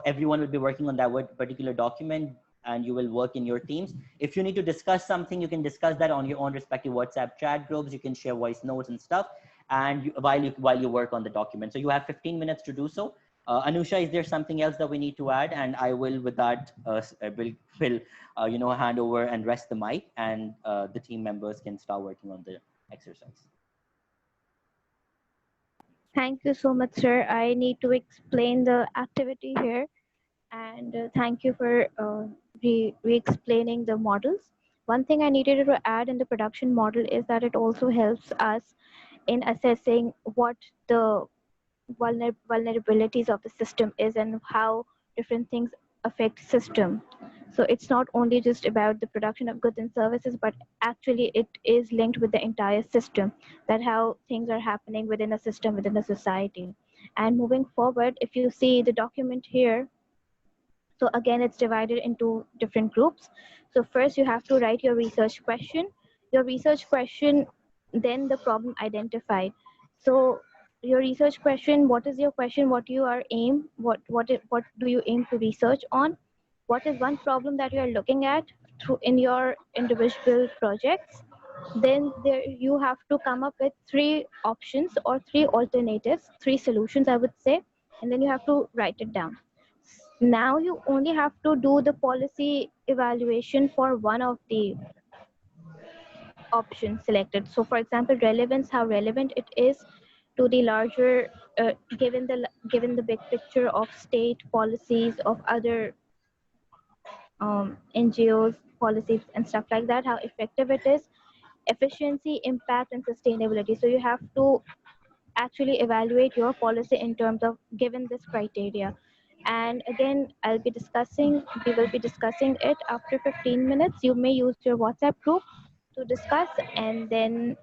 S2: everyone will be working on that particular document, and you will work in your teams. If you need to discuss something, you can discuss that on your own respective WhatsApp chat groups. You can share voice notes and stuff, and while you work on the document. So you have 15 minutes to do so. Anusha, is there something else that we need to add? And I will, with that, will hand over and rest the mic, and the team members can start working on the exercise.
S1: Thank you so much, sir. I need to explain the activity here, and thank you for re-explaining the models. One thing I needed to add in the production model is that it also helps us in assessing what the vulnerabilities of the system is and how different things affect system. So it's not only just about the production of goods and services, but actually it is linked with the entire system, that how things are happening within a system, within a society. And moving forward, if you see the document here, so again, it's divided into different groups. So first you have to write your research question. Your research question, then the problem identified. So your research question, what is your question? What you are aim? What do you aim to research on? What is one problem that you are looking at through in your individual projects? Then there you have to come up with three options or three alternatives, three solutions, I would say, and then you have to write it down. Now you only have to do the policy evaluation for one of the options selected. So for example, relevance, how relevant it is to the larger, given the big picture of state policies, of other NGOs policies and stuff like that, how effective it is, efficiency, impact, and sustainability. So you have to actually evaluate your policy in terms of given this criteria. And again, we will be discussing it after 15 minutes. You may use your WhatsApp group to discuss, and then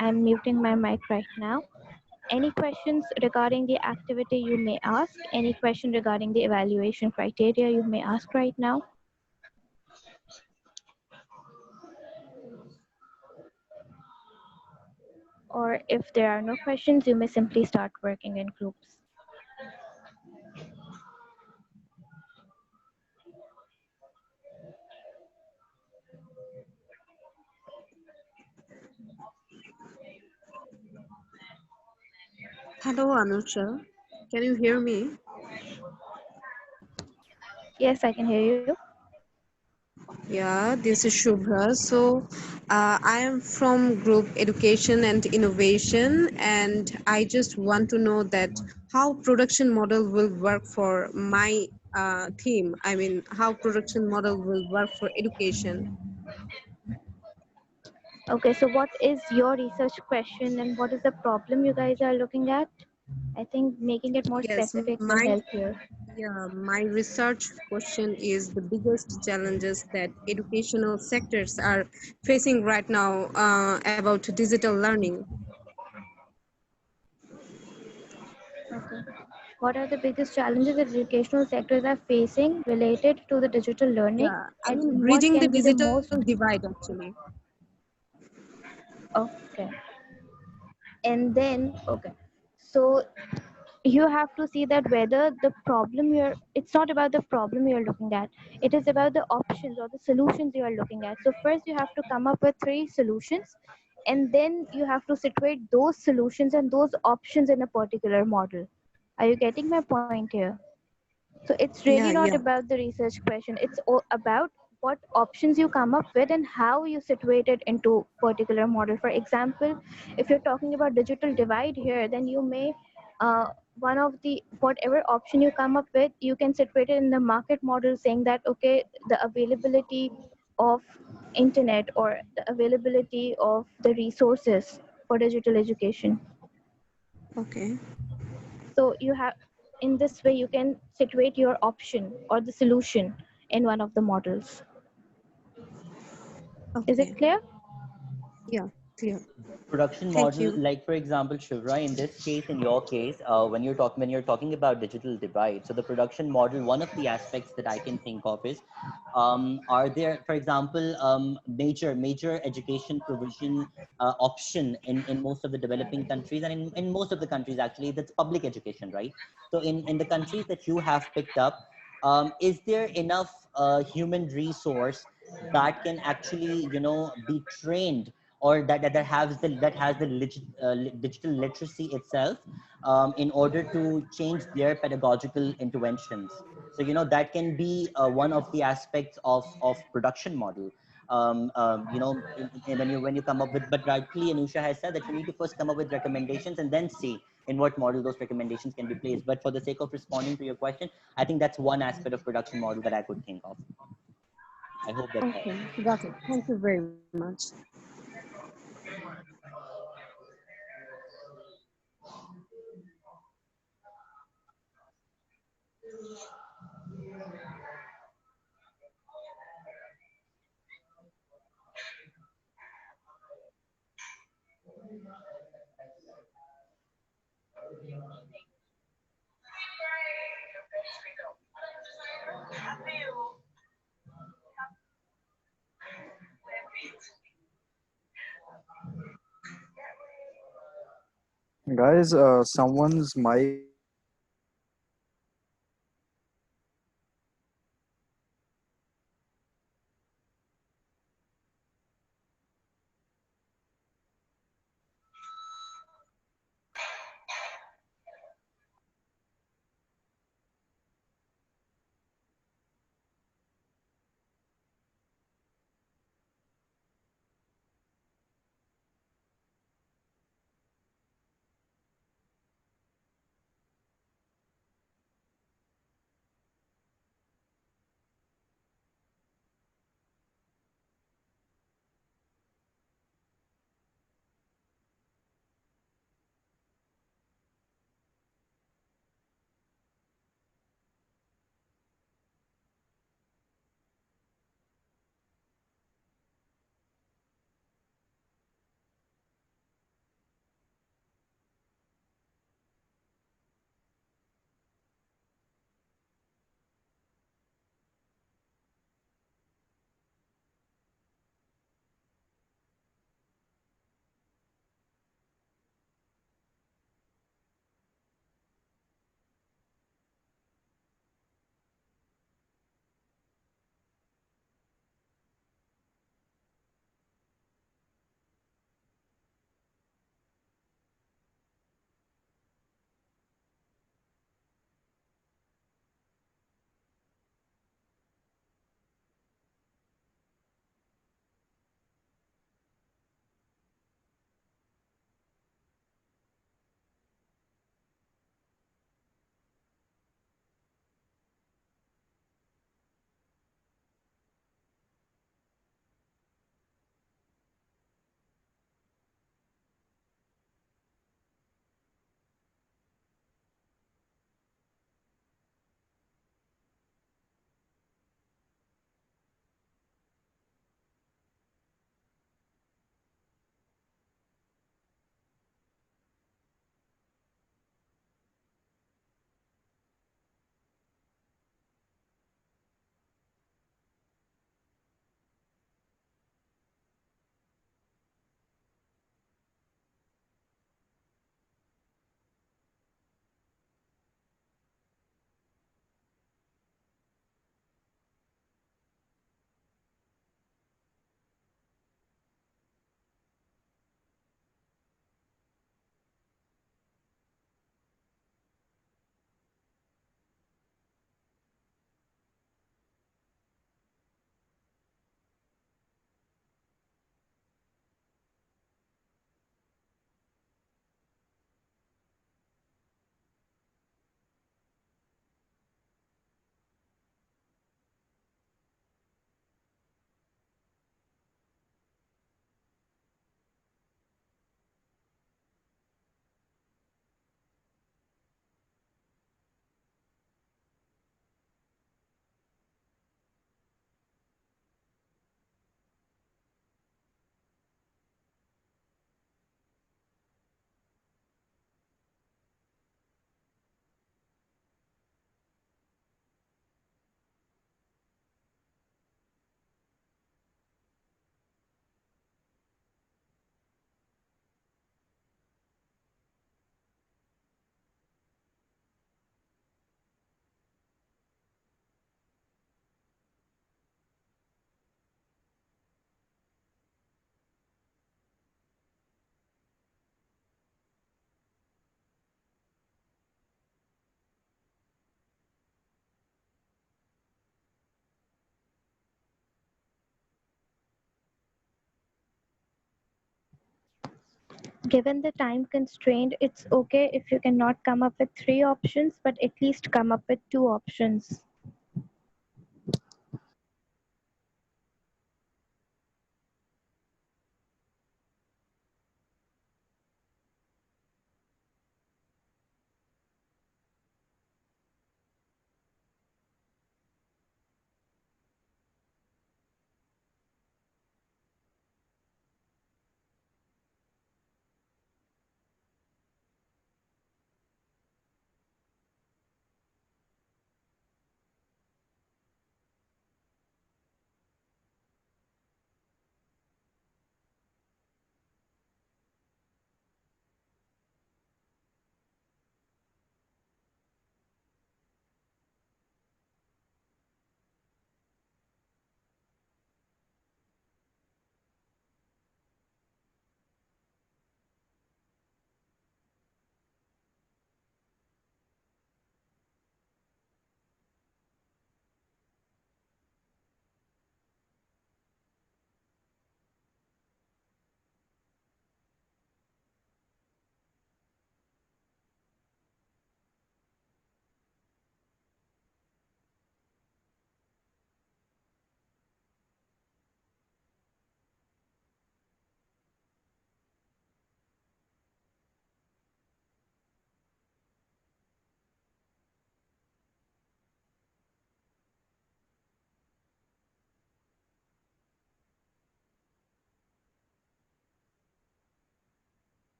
S1: I'm muting my mic right now. Any questions regarding the activity you may ask? Any question regarding the evaluation criteria you may ask right now? Or if there are no questions, you may simply start working in groups.
S4: Hello, Anusha. Can you hear me?
S1: Yes, I can hear you.
S4: Yeah, this is Shubhra. So, I am from Group Education and Innovation, and I just want to know that how production model will work for my theme. I mean, how production model will work for education.
S1: Okay, so what is your research question and what is the problem you guys are looking at? I think making it more
S4: Yes,
S1: specific will
S4: my
S1: help here.
S4: my research question is the biggest challenges that educational sectors are facing right now about digital learning.
S1: Okay. What are the biggest challenges that educational sectors are facing related to the digital learning,
S4: Yeah, I
S1: and
S4: mean
S1: what
S4: bridging the
S1: can be the
S4: digital
S1: most
S4: divide actually.
S1: okay? And then okay, so you have to see that whether the problem you're it's not about the problem you're looking at, it is about the options or the solutions you are looking at. So first you have to come up with three solutions, and then you have to situate those solutions and those options in a particular model. Are you getting my point here? So it's really
S4: Yeah,
S1: not
S4: yeah.
S1: about the research question. It's about what options you come up with and how you situate it into particular model. For example, if you're talking about digital divide here, then you may one of the whatever option you come up with, you can situate it in the market model, saying that okay, the availability of internet or the availability of the resources for digital education.
S4: Okay.
S1: So you have, in this way you can situate your option or the solution in one of the models. Is it
S4: Okay.
S1: clear?
S4: Yeah, clear.
S2: Production
S4: Thank
S2: model,
S4: you.
S2: like for example, Shivra, in this case, in your case, when you're talking about digital divide, so the production model, one of the aspects that I can think of is, are there, for example, major education provision option in most of the developing countries, and in most of the countries actually, that's public education, right? So in the countries that you have picked up, is there enough human resource that can actually, be trained, or that has the digital literacy itself, in order to change their pedagogical interventions? So that can be one of the aspects of production model. When you come up with, but rightly Anusha has said that you need to first come up with recommendations and then see in what model those recommendations can be placed. But for the sake of responding to your question, I think that's one aspect of production model that I could think of. I hope that helps.
S4: Okay, got it. Thank you very much.
S5: Guys, someone's mic is not
S1: Given the time constraint, it's okay if you cannot come up with three options, but at least come up with two options.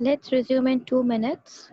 S1: Let's resume in 2 minutes.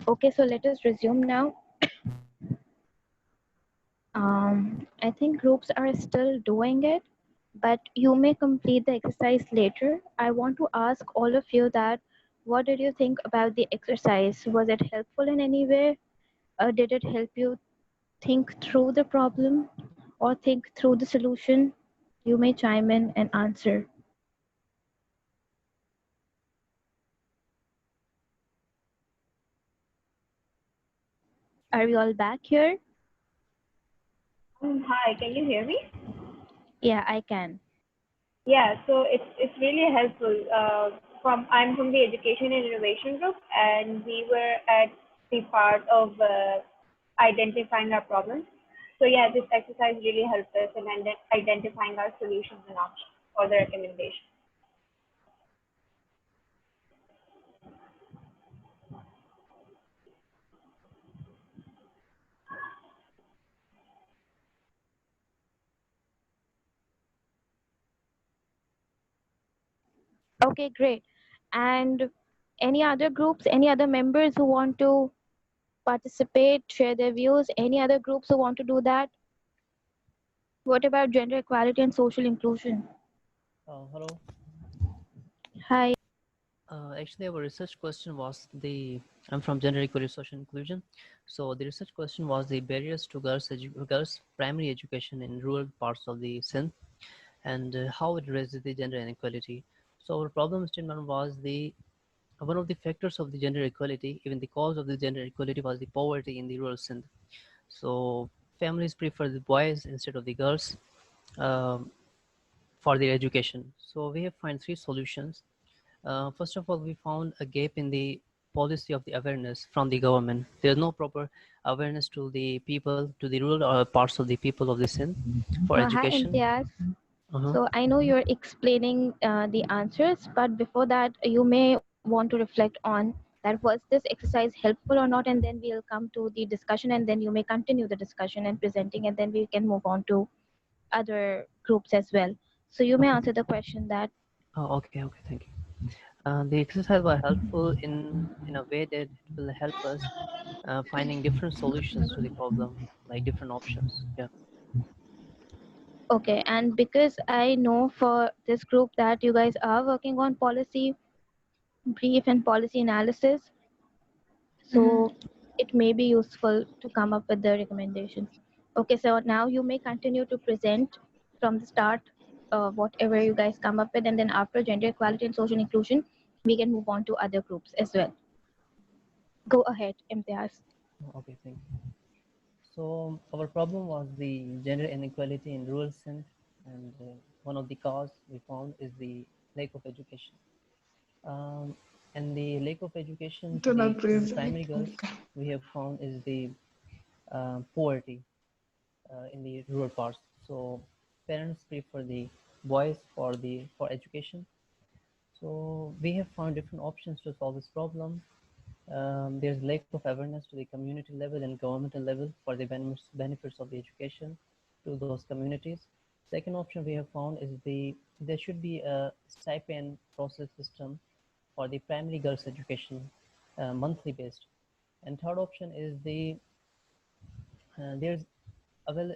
S1: Okay, so let us resume now. I think groups are still doing it, but you may complete the exercise later. I want to ask all of you that what did you think about the exercise? Was it helpful in any way? Did it help you think through the problem or think through the solution? You may chime in and answer. Are we all back here?
S6: Hi, can you hear me?
S1: Yeah, I can.
S6: Yeah, so it's really helpful. From I'm from the Education and Innovation Group, and we were at the part of identifying our problems. So yeah, this exercise really helped us in identifying our solutions and options for the recommendation.
S1: Okay, great. And any other groups, any other members who want to participate, share their views, any other groups who want to do that? What about gender equality and social inclusion?
S7: Hello.
S1: Hi.
S7: Actually, our research question was the. I'm from Gender Equality Social Inclusion. So the research question was the barriers to girls' primary education in rural parts of the Sindh and how it raises the gender inequality. So our problem statement was the one of the factors of the gender equality, even the cause of the gender equality was the poverty in the rural Sindh. So families prefer the boys instead of the girls um, for their education. So we have find three solutions. First of all, we found a gap in the policy of the awareness from the government. There's no proper awareness to the people, to the rural parts of the people of the Sindh for
S1: Hi,
S7: education.
S1: Imtiaz.
S7: Uh-huh.
S1: So I know you're explaining the answers, but before that, you may want to reflect on that was this exercise helpful or not, and then we'll come to the discussion, and then you may continue the discussion and presenting, and then we can move on to other groups as well. So you may
S7: Okay.
S1: answer the question that.
S7: Oh, okay. Okay. Thank you. The exercise was helpful in a way that it will help us finding different solutions to the problem, like different options. Yeah.
S1: Okay, and because I know for this group that you guys are working on policy brief and policy analysis,
S6: Mm-hmm.
S1: so it may be useful to come up with the recommendations. Okay, so now you may continue to present from the start whatever you guys come up with, and then after gender equality and social inclusion, we can move on to other groups as well. Go ahead, Imtiaz.
S7: Okay. Thank you. So our problem was the gender inequality in rural Sindh, and one of the cause we found is the lack of education. Um, and the lack of education to the primary girls we have found is the poverty in the rural parts. So parents prefer the boys for education. So we have found different options to solve this problem. There's lack of awareness to the community level and governmental level for the benefits of the education to those communities. Second option we have found is there should be a stipend process system for the primary girls education, monthly based. And third option is there's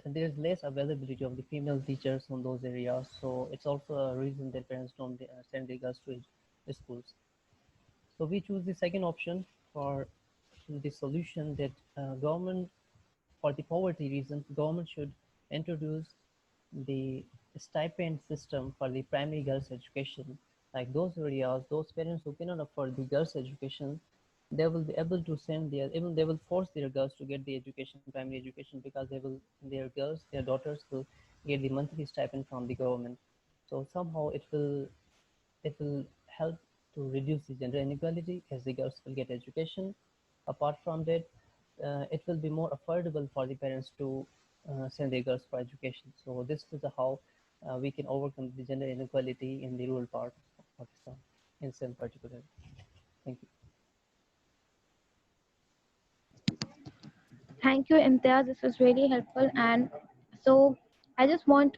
S7: there's less availability of the female teachers on those areas, so it's also a reason that parents don't send their girls to schools. So we choose the second option for the solution that government, for the poverty reasons, government should introduce the stipend system for the primary girls education. Like those areas, those parents who cannot afford the girls education, they will be able to send their, even they will force their girls to get the education, primary education, because their girls, their daughters will get the monthly stipend from the government. So somehow it will help to reduce the gender inequality as the girls will get education. Apart from that, it will be more affordable for the parents to send their girls for education. So this is how we can overcome the gender inequality in the rural part of Pakistan, in Sindh particularly. Thank you.
S1: Thank you, Imtiaz. This was really helpful. And so I just want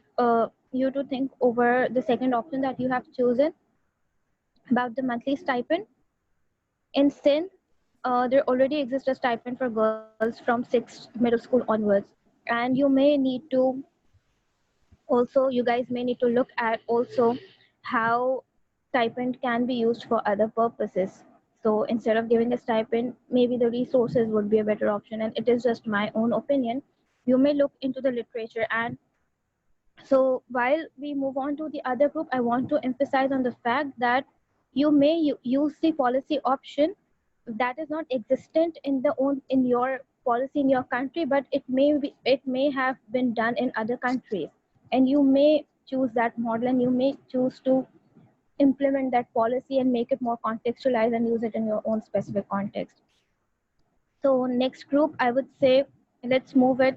S1: you to think over the second option that you have chosen about the monthly stipend in Sindh. there already exists a stipend for girls from 6th middle school onwards, and you may need to also, you guys may need to look at also how stipend can be used for other purposes. So instead of giving a stipend, maybe the resources would be a better option, and it is just my own opinion. You may look into the literature. And so while we move on to the other group, I want to emphasize on the fact that you may use the policy option that is not existent in your policy in your country, but it may have been done in other countries, and you may choose that model, and you may choose to implement that policy and make it more contextualized and use it in your own specific context. So next group, I would say, let's move it.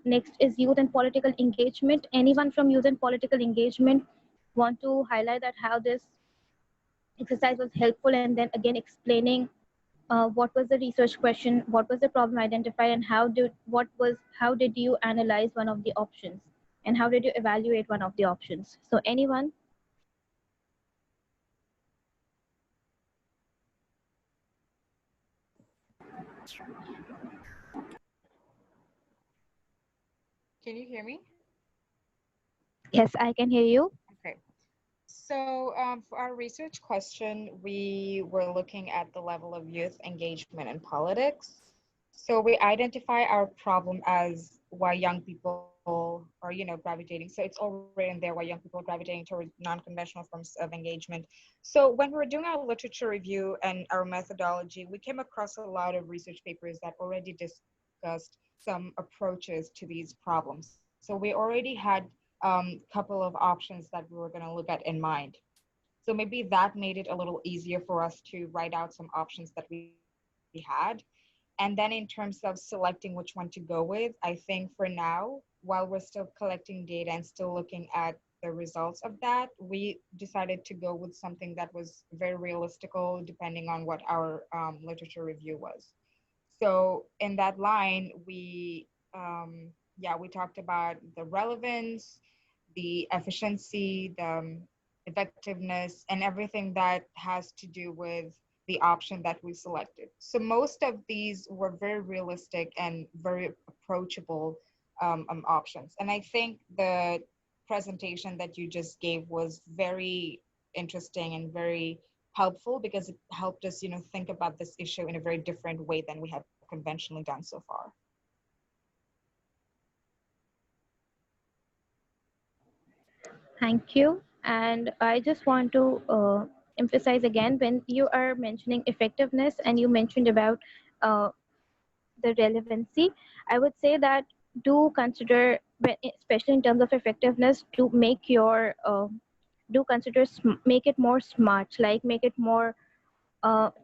S1: Next is youth and political engagement. Anyone from youth and political engagement want to highlight that how this exercise was helpful, and then again explaining what was the research question, what was the problem identified, and how did you analyze one of the options, and how did you evaluate one of the options? So anyone?
S8: Can you hear me?
S1: Yes, I can hear you.
S8: Okay. So for our research question, we were looking at the level of youth engagement in politics. So we identify our problem as why young people are, gravitating. So it's all written there, why young people are gravitating towards non-conventional forms of engagement. So when we were doing our literature review and our methodology, we came across a lot of research papers that already discussed some approaches to these problems. So we already had couple of options that we were going to look at in mind. So maybe that made it a little easier for us to write out some options that we had. And then in terms of selecting which one to go with, I think for now, while we're still collecting data and still looking at the results of that, we decided to go with something that was very realistical depending on what our literature review was. So in that line, we talked about the relevance, the efficiency, the effectiveness, and everything that has to do with the option that we selected. So most of these were very realistic and very approachable options. And I think the presentation that you just gave was very interesting and very helpful because it helped us, think about this issue in a very different way than we have conventionally done so far.
S1: Thank you. And I just want to emphasize again, when you are mentioning effectiveness and you mentioned about uh, the relevancy, I would say that do consider, especially in terms of effectiveness, to make your do consider make it more smart, like make it more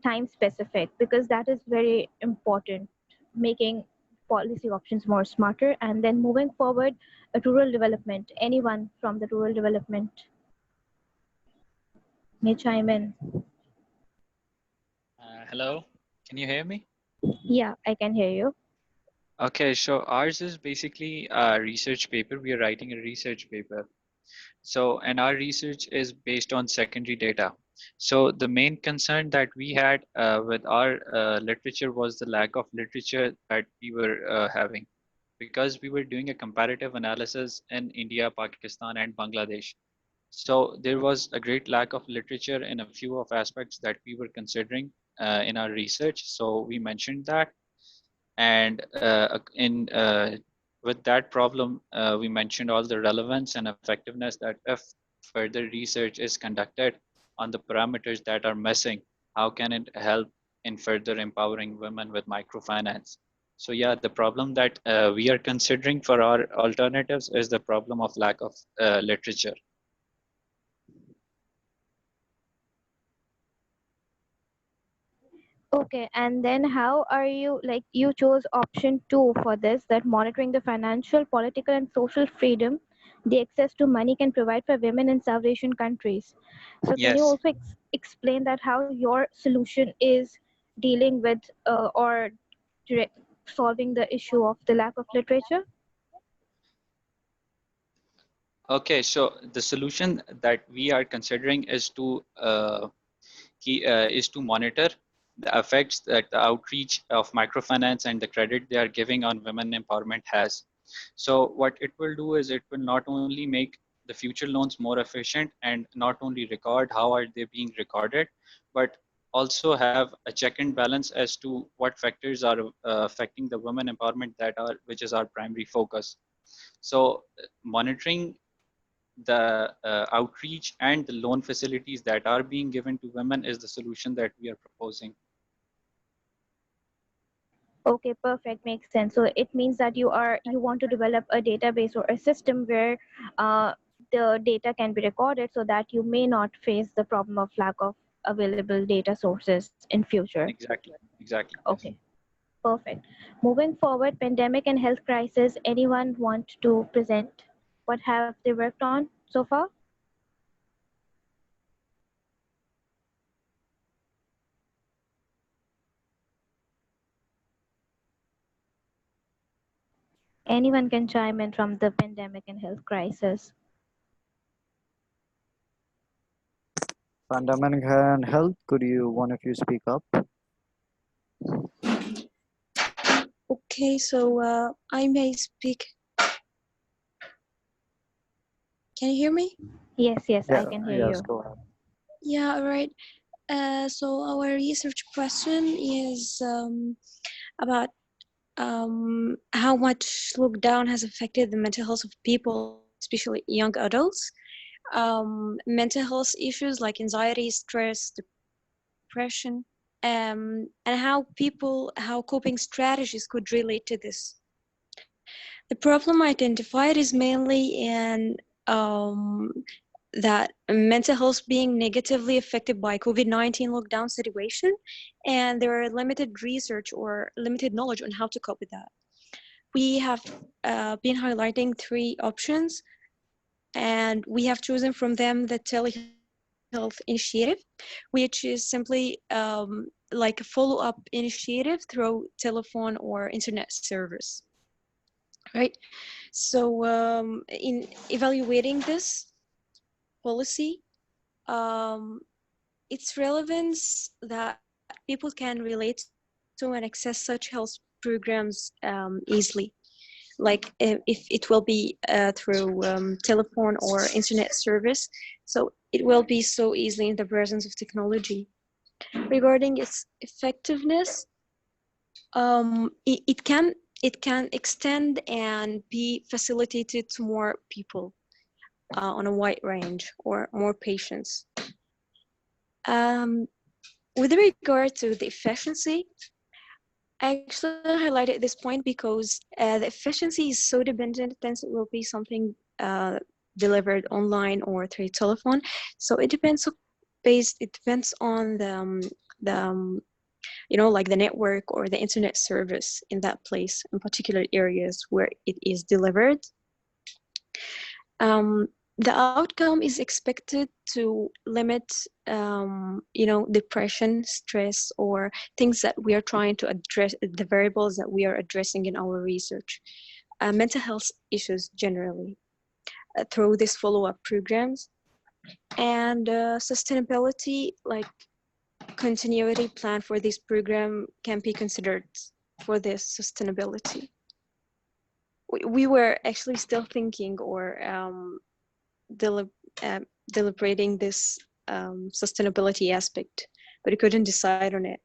S1: time specific, because that is very important, making policy options more smarter. And then moving forward, rural development. Anyone from the rural development may chime in.
S3: Hello, can you hear me?
S1: Yeah, I can hear you.
S3: Okay, so ours is basically a research paper. We are writing a research paper. So, and our research is based on secondary data. So the main concern that we had with our literature was the lack of literature that we were having, because we were doing a comparative analysis in India, Pakistan, and Bangladesh. So there was a great lack of literature in a few of aspects that we were considering in our research. So we mentioned that, and in with that problem, we mentioned all the relevance and effectiveness that if further research is conducted on the parameters that are missing, how can it help in further empowering women with microfinance? So yeah, the problem that we are considering for our alternatives is the problem of lack of literature.
S1: Okay, and then how are you, like, you chose option 2 for this, that monitoring the financial, political, and social freedom the access to money can provide for women in South Asian countries. So can you
S3: Yes.
S1: also explain that how your solution is dealing with or solving the issue of the lack of literature?
S3: Okay, so the solution that we are considering is to is to monitor the effects that the outreach of microfinance and the credit they are giving on women empowerment has. So what it will do is it will not only make the future loans more efficient and not only record how are they being recorded, but also have a check and balance as to what factors are affecting the women empowerment which is our primary focus. So monitoring the outreach and the loan facilities that are being given to women is the solution that we are proposing.
S1: Okay, perfect. Makes sense. So it means that you want to develop a database or a system where the data can be recorded so that you may not face the problem of lack of available data sources in future.
S3: Exactly, yes.
S1: Okay, perfect. Moving forward, pandemic and health crisis. Anyone want to present what have they worked on so far? Anyone can chime in from the pandemic and health crisis.
S5: Pandemic and health. Could you one of you speak up?
S9: Okay, so I may speak. Can you hear me?
S1: Yes, yes, I
S5: Yeah.
S1: can hear
S5: Yes.
S1: you.
S5: Go ahead.
S9: Yeah, all right. So our research question is about how much lockdown has affected the mental health of people, especially young adults. Mental health issues like anxiety, stress, depression, and how coping strategies could relate to this. The problem identified is mainly in um, that mental health being negatively affected by COVID-19 lockdown situation, and there are limited research or limited knowledge on how to cope with that. We have been highlighting three options, and we have chosen from them the telehealth initiative, which is simply like a follow-up initiative through telephone or internet service, right? So in evaluating this policy, um, its relevance that people can relate to and access such health programs easily. Like if it will be through telephone or internet service, so it will be so easily in the presence of technology. Regarding its effectiveness, it can extend and be facilitated to more people on a wide range or more patients. Um, with regard to the efficiency, I actually highlighted this point because the efficiency is so dependent since it will be something delivered online or through telephone. So it depends on the like the network or the internet service in that place in particular areas where it is delivered. Um, the outcome is expected to limit depression, stress, or things that we are trying to address, the variables that we are addressing in our research, mental health issues generally, through these follow-up programs. And sustainability, like continuity plan for this program can be considered for this sustainability. We were actually still thinking or delib- uh, deliberating this sustainability aspect, but we couldn't decide on it.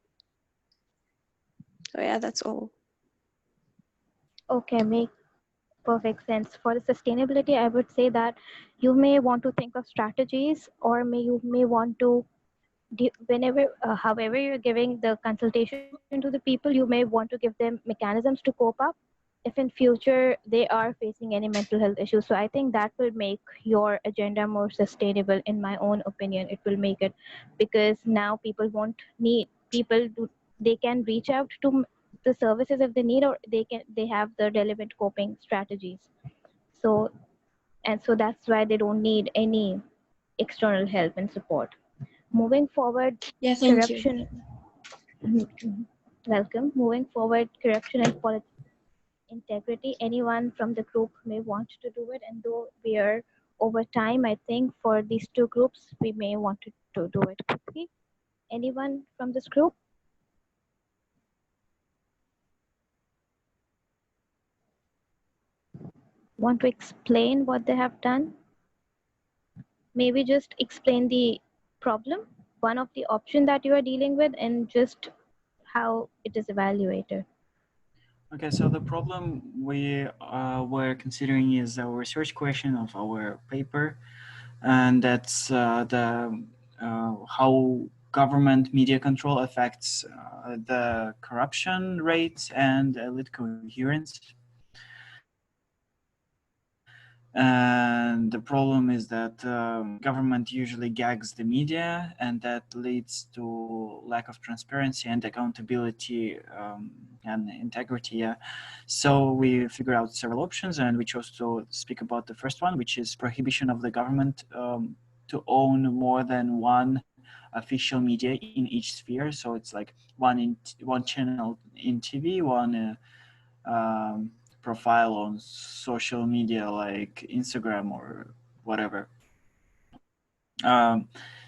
S9: So yeah, that's all.
S1: Okay, make perfect sense. For the sustainability, I would say that you may want to think of strategies, or you may want to whenever however you're giving the consultation to the people, you may want to give them mechanisms to cope up if in future they are facing any mental health issues. So I think that will make your agenda more sustainable. In my own opinion, it will make it, because now people won't need people do, they can reach out to the services if they need, or they have the relevant coping strategies. So, and so that's why they don't need any external help and support. Moving forward,
S9: Yeah, thank you.
S1: corruption. Welcome. Moving forward, corruption and political integrity. Anyone from the group may want to do it, and though we are over time, I think for these two groups, we may want to do it quickly. Anyone from this group? want to explain what they have done? Maybe just explain the problem, one of the option that you are dealing with, and just how it is evaluated.
S10: Okay, so the problem we were considering is our research question of our paper, and that's the how government media control affects the corruption rates and elite coherence. And the problem is that government usually gags the media, and that leads to lack of transparency and accountability and integrity. Yeah. So we figured out several options, and we chose to speak about the first one, which is prohibition of the government to own more than one official media in each sphere. So it's like one channel in TV, one profile on social media like Instagram or whatever.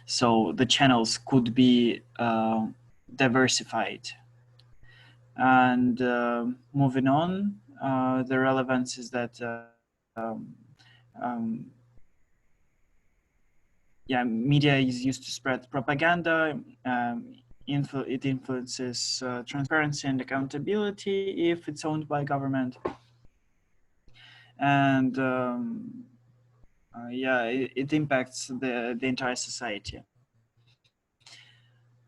S10: So the channels could be diversified. And moving on, the relevance is that um, media is used to spread propaganda. It influences transparency and accountability if it's owned by government. And it impacts the entire society.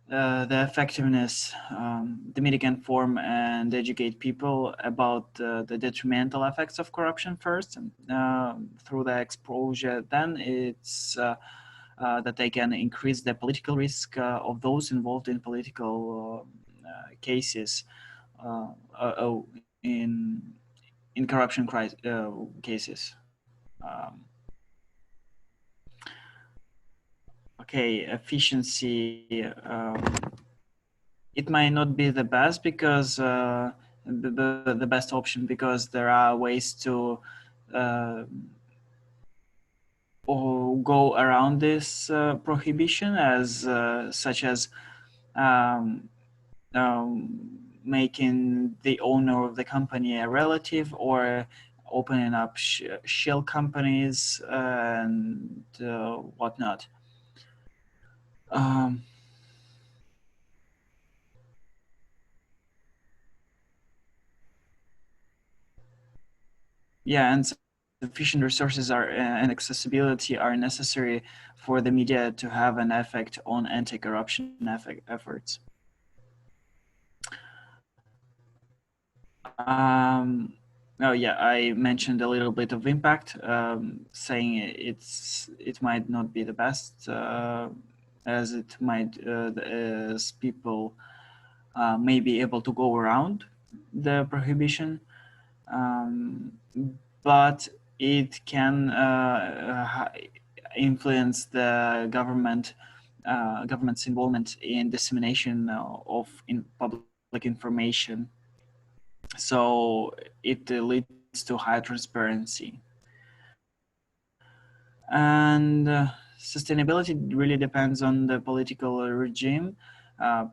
S10: The effectiveness, the media can inform and educate people about the detrimental effects of corruption first, through the exposure. Then it's that they can increase the political risk of those involved in political cases, in corruption cases. Okay, efficiency. It might not be the best because the best option, because there are ways to go around this prohibition, as such as um, making the owner of the company a relative, or opening up shell companies and whatnot. Um, and sufficient resources and accessibility are necessary for the media to have an effect on anti-corruption efforts. I mentioned a little bit of impact, saying it might not be the best, as it might as people may be able to go around the prohibition, but it can influence the government's involvement in dissemination of public information. So it leads to high transparency. And sustainability really depends on the political regime.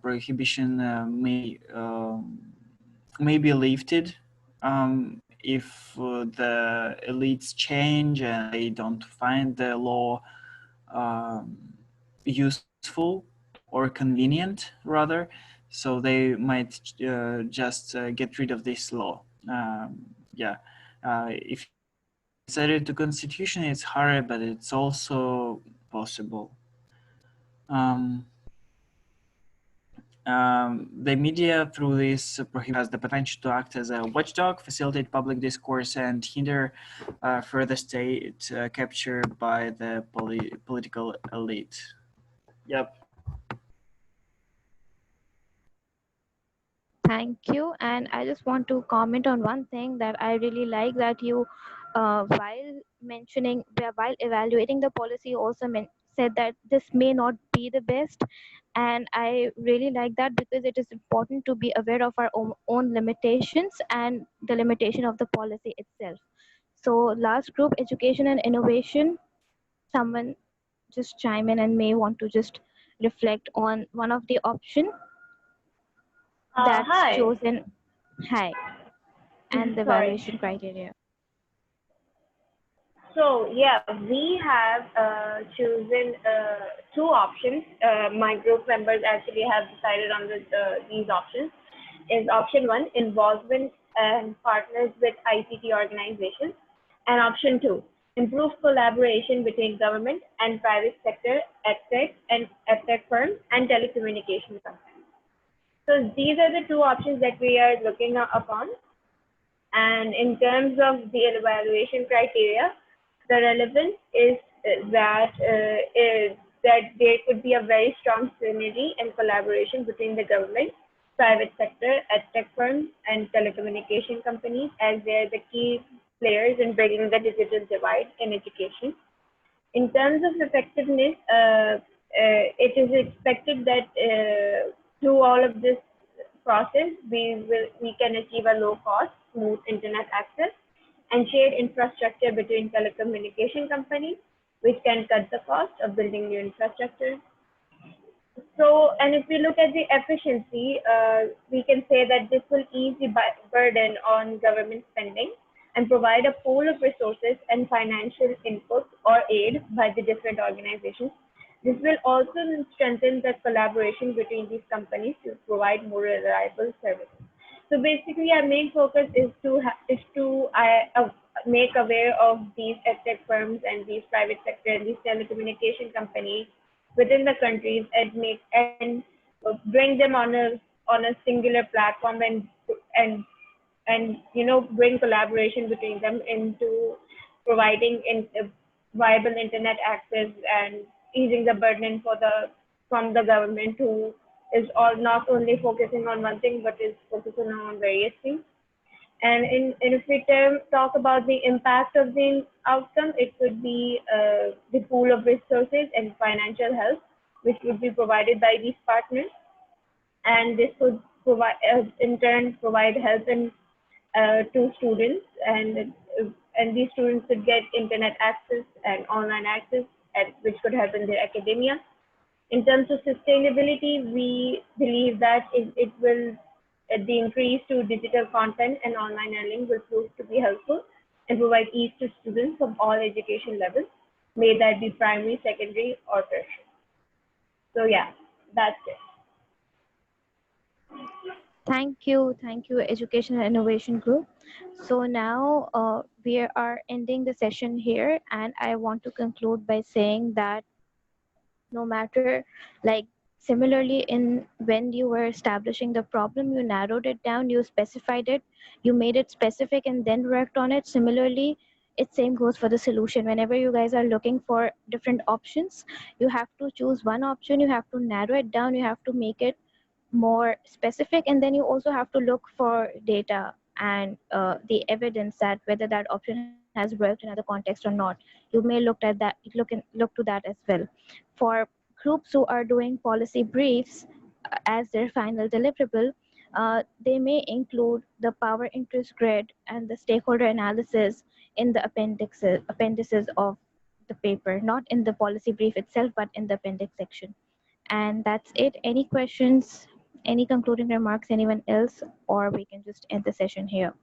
S10: Prohibition may be lifted if the elites change and they don't find the law useful or convenient, rather. So they might just get rid of this law. If it's added to constitution, it's harder, but it's also possible. The media, through this prohibition, has the potential to act as a watchdog, facilitate public discourse, and hinder further state capture by the political elite. Yep.
S1: Thank you. And I just want to comment on one thing that I really like, that you, while evaluating the policy, also said that this may not be the best. And I really like that, because it is important to be aware of our own limitations and the limitation of the policy itself. So, last group, education and innovation. Someone just chime in and may want to just reflect on one of the option that's
S6: Hi.
S1: chosen. Hi. And the
S6: Sorry.
S1: evaluation criteria.
S6: So yeah, we have chosen two options. My group members actually have decided on these options. Is option one, involvement and partners with ICT organizations, and option two, improve collaboration between government and private sector edtech firms and telecommunication companies. So these are the two options that we are looking upon. And in terms of the evaluation criteria, the relevance is that there could be a very strong synergy and collaboration between the government, private sector, edtech firms, and telecommunication companies, as they're the key players in bridging the digital divide in education. In terms of effectiveness, it is expected that through all of this process, we can achieve a low cost, smooth internet access, and shared infrastructure between telecommunication companies, which can cut the cost of building new infrastructure. So, and if we look at the efficiency, we can say that this will ease the burden on government spending and provide a pool of resources and financial input or aid by the different organizations. This will also strengthen the collaboration between these companies to provide more reliable services. So basically, our main focus is to make aware of these edtech firms and these private sector and these telecommunication companies within the countries and bring them on a singular platform and bring collaboration between them into providing viable internet access and easing the burden from the government, who is all not only focusing on one thing but is focusing on various things. And if we talk about the impact of the outcome, it could be the pool of resources and financial help, which would be provided by these partners. And this would provide, in turn, provide help to students, and these students could get internet access and online access, which could help in their academia. In terms of sustainability, we believe that it will the increase to digital content and online learning will prove to be helpful and provide ease to students of all education levels, may that be primary, secondary, or tertiary. So yeah, that's it.
S1: Thank you, Education and Innovation Group. So now we are ending the session here, and I want to conclude by saying that no matter, like, similarly, in when you were establishing the problem, you narrowed it down, you specified it, you made it specific, and then worked on it. Similarly, it same goes for the solution. Whenever you guys are looking for different options, you have to choose one option, you have to narrow it down, you have to make it more specific, and then you also have to look for data and the evidence that whether that option has worked in other context or not. You may look to that as well. For groups who are doing policy briefs as their final deliverable, they may include the power interest grid and the stakeholder analysis in the appendices of the paper, not in the policy brief itself but in the appendix section. And that's it. Any questions, any concluding remarks, anyone else, or we can just end the session here?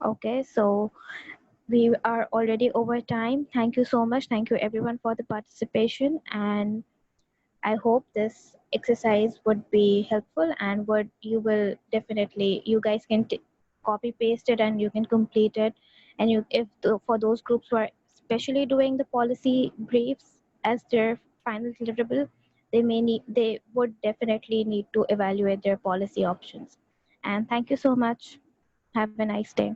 S1: Okay, so we are already over time. Thank you so much. Thank you everyone for the participation, and I hope this exercise would be helpful and would you will definitely, you guys can copy paste it and you can complete it. And for those groups who are especially doing the policy briefs as their final deliverable, they would definitely need to evaluate their policy options. And thank you so much. Have a nice day.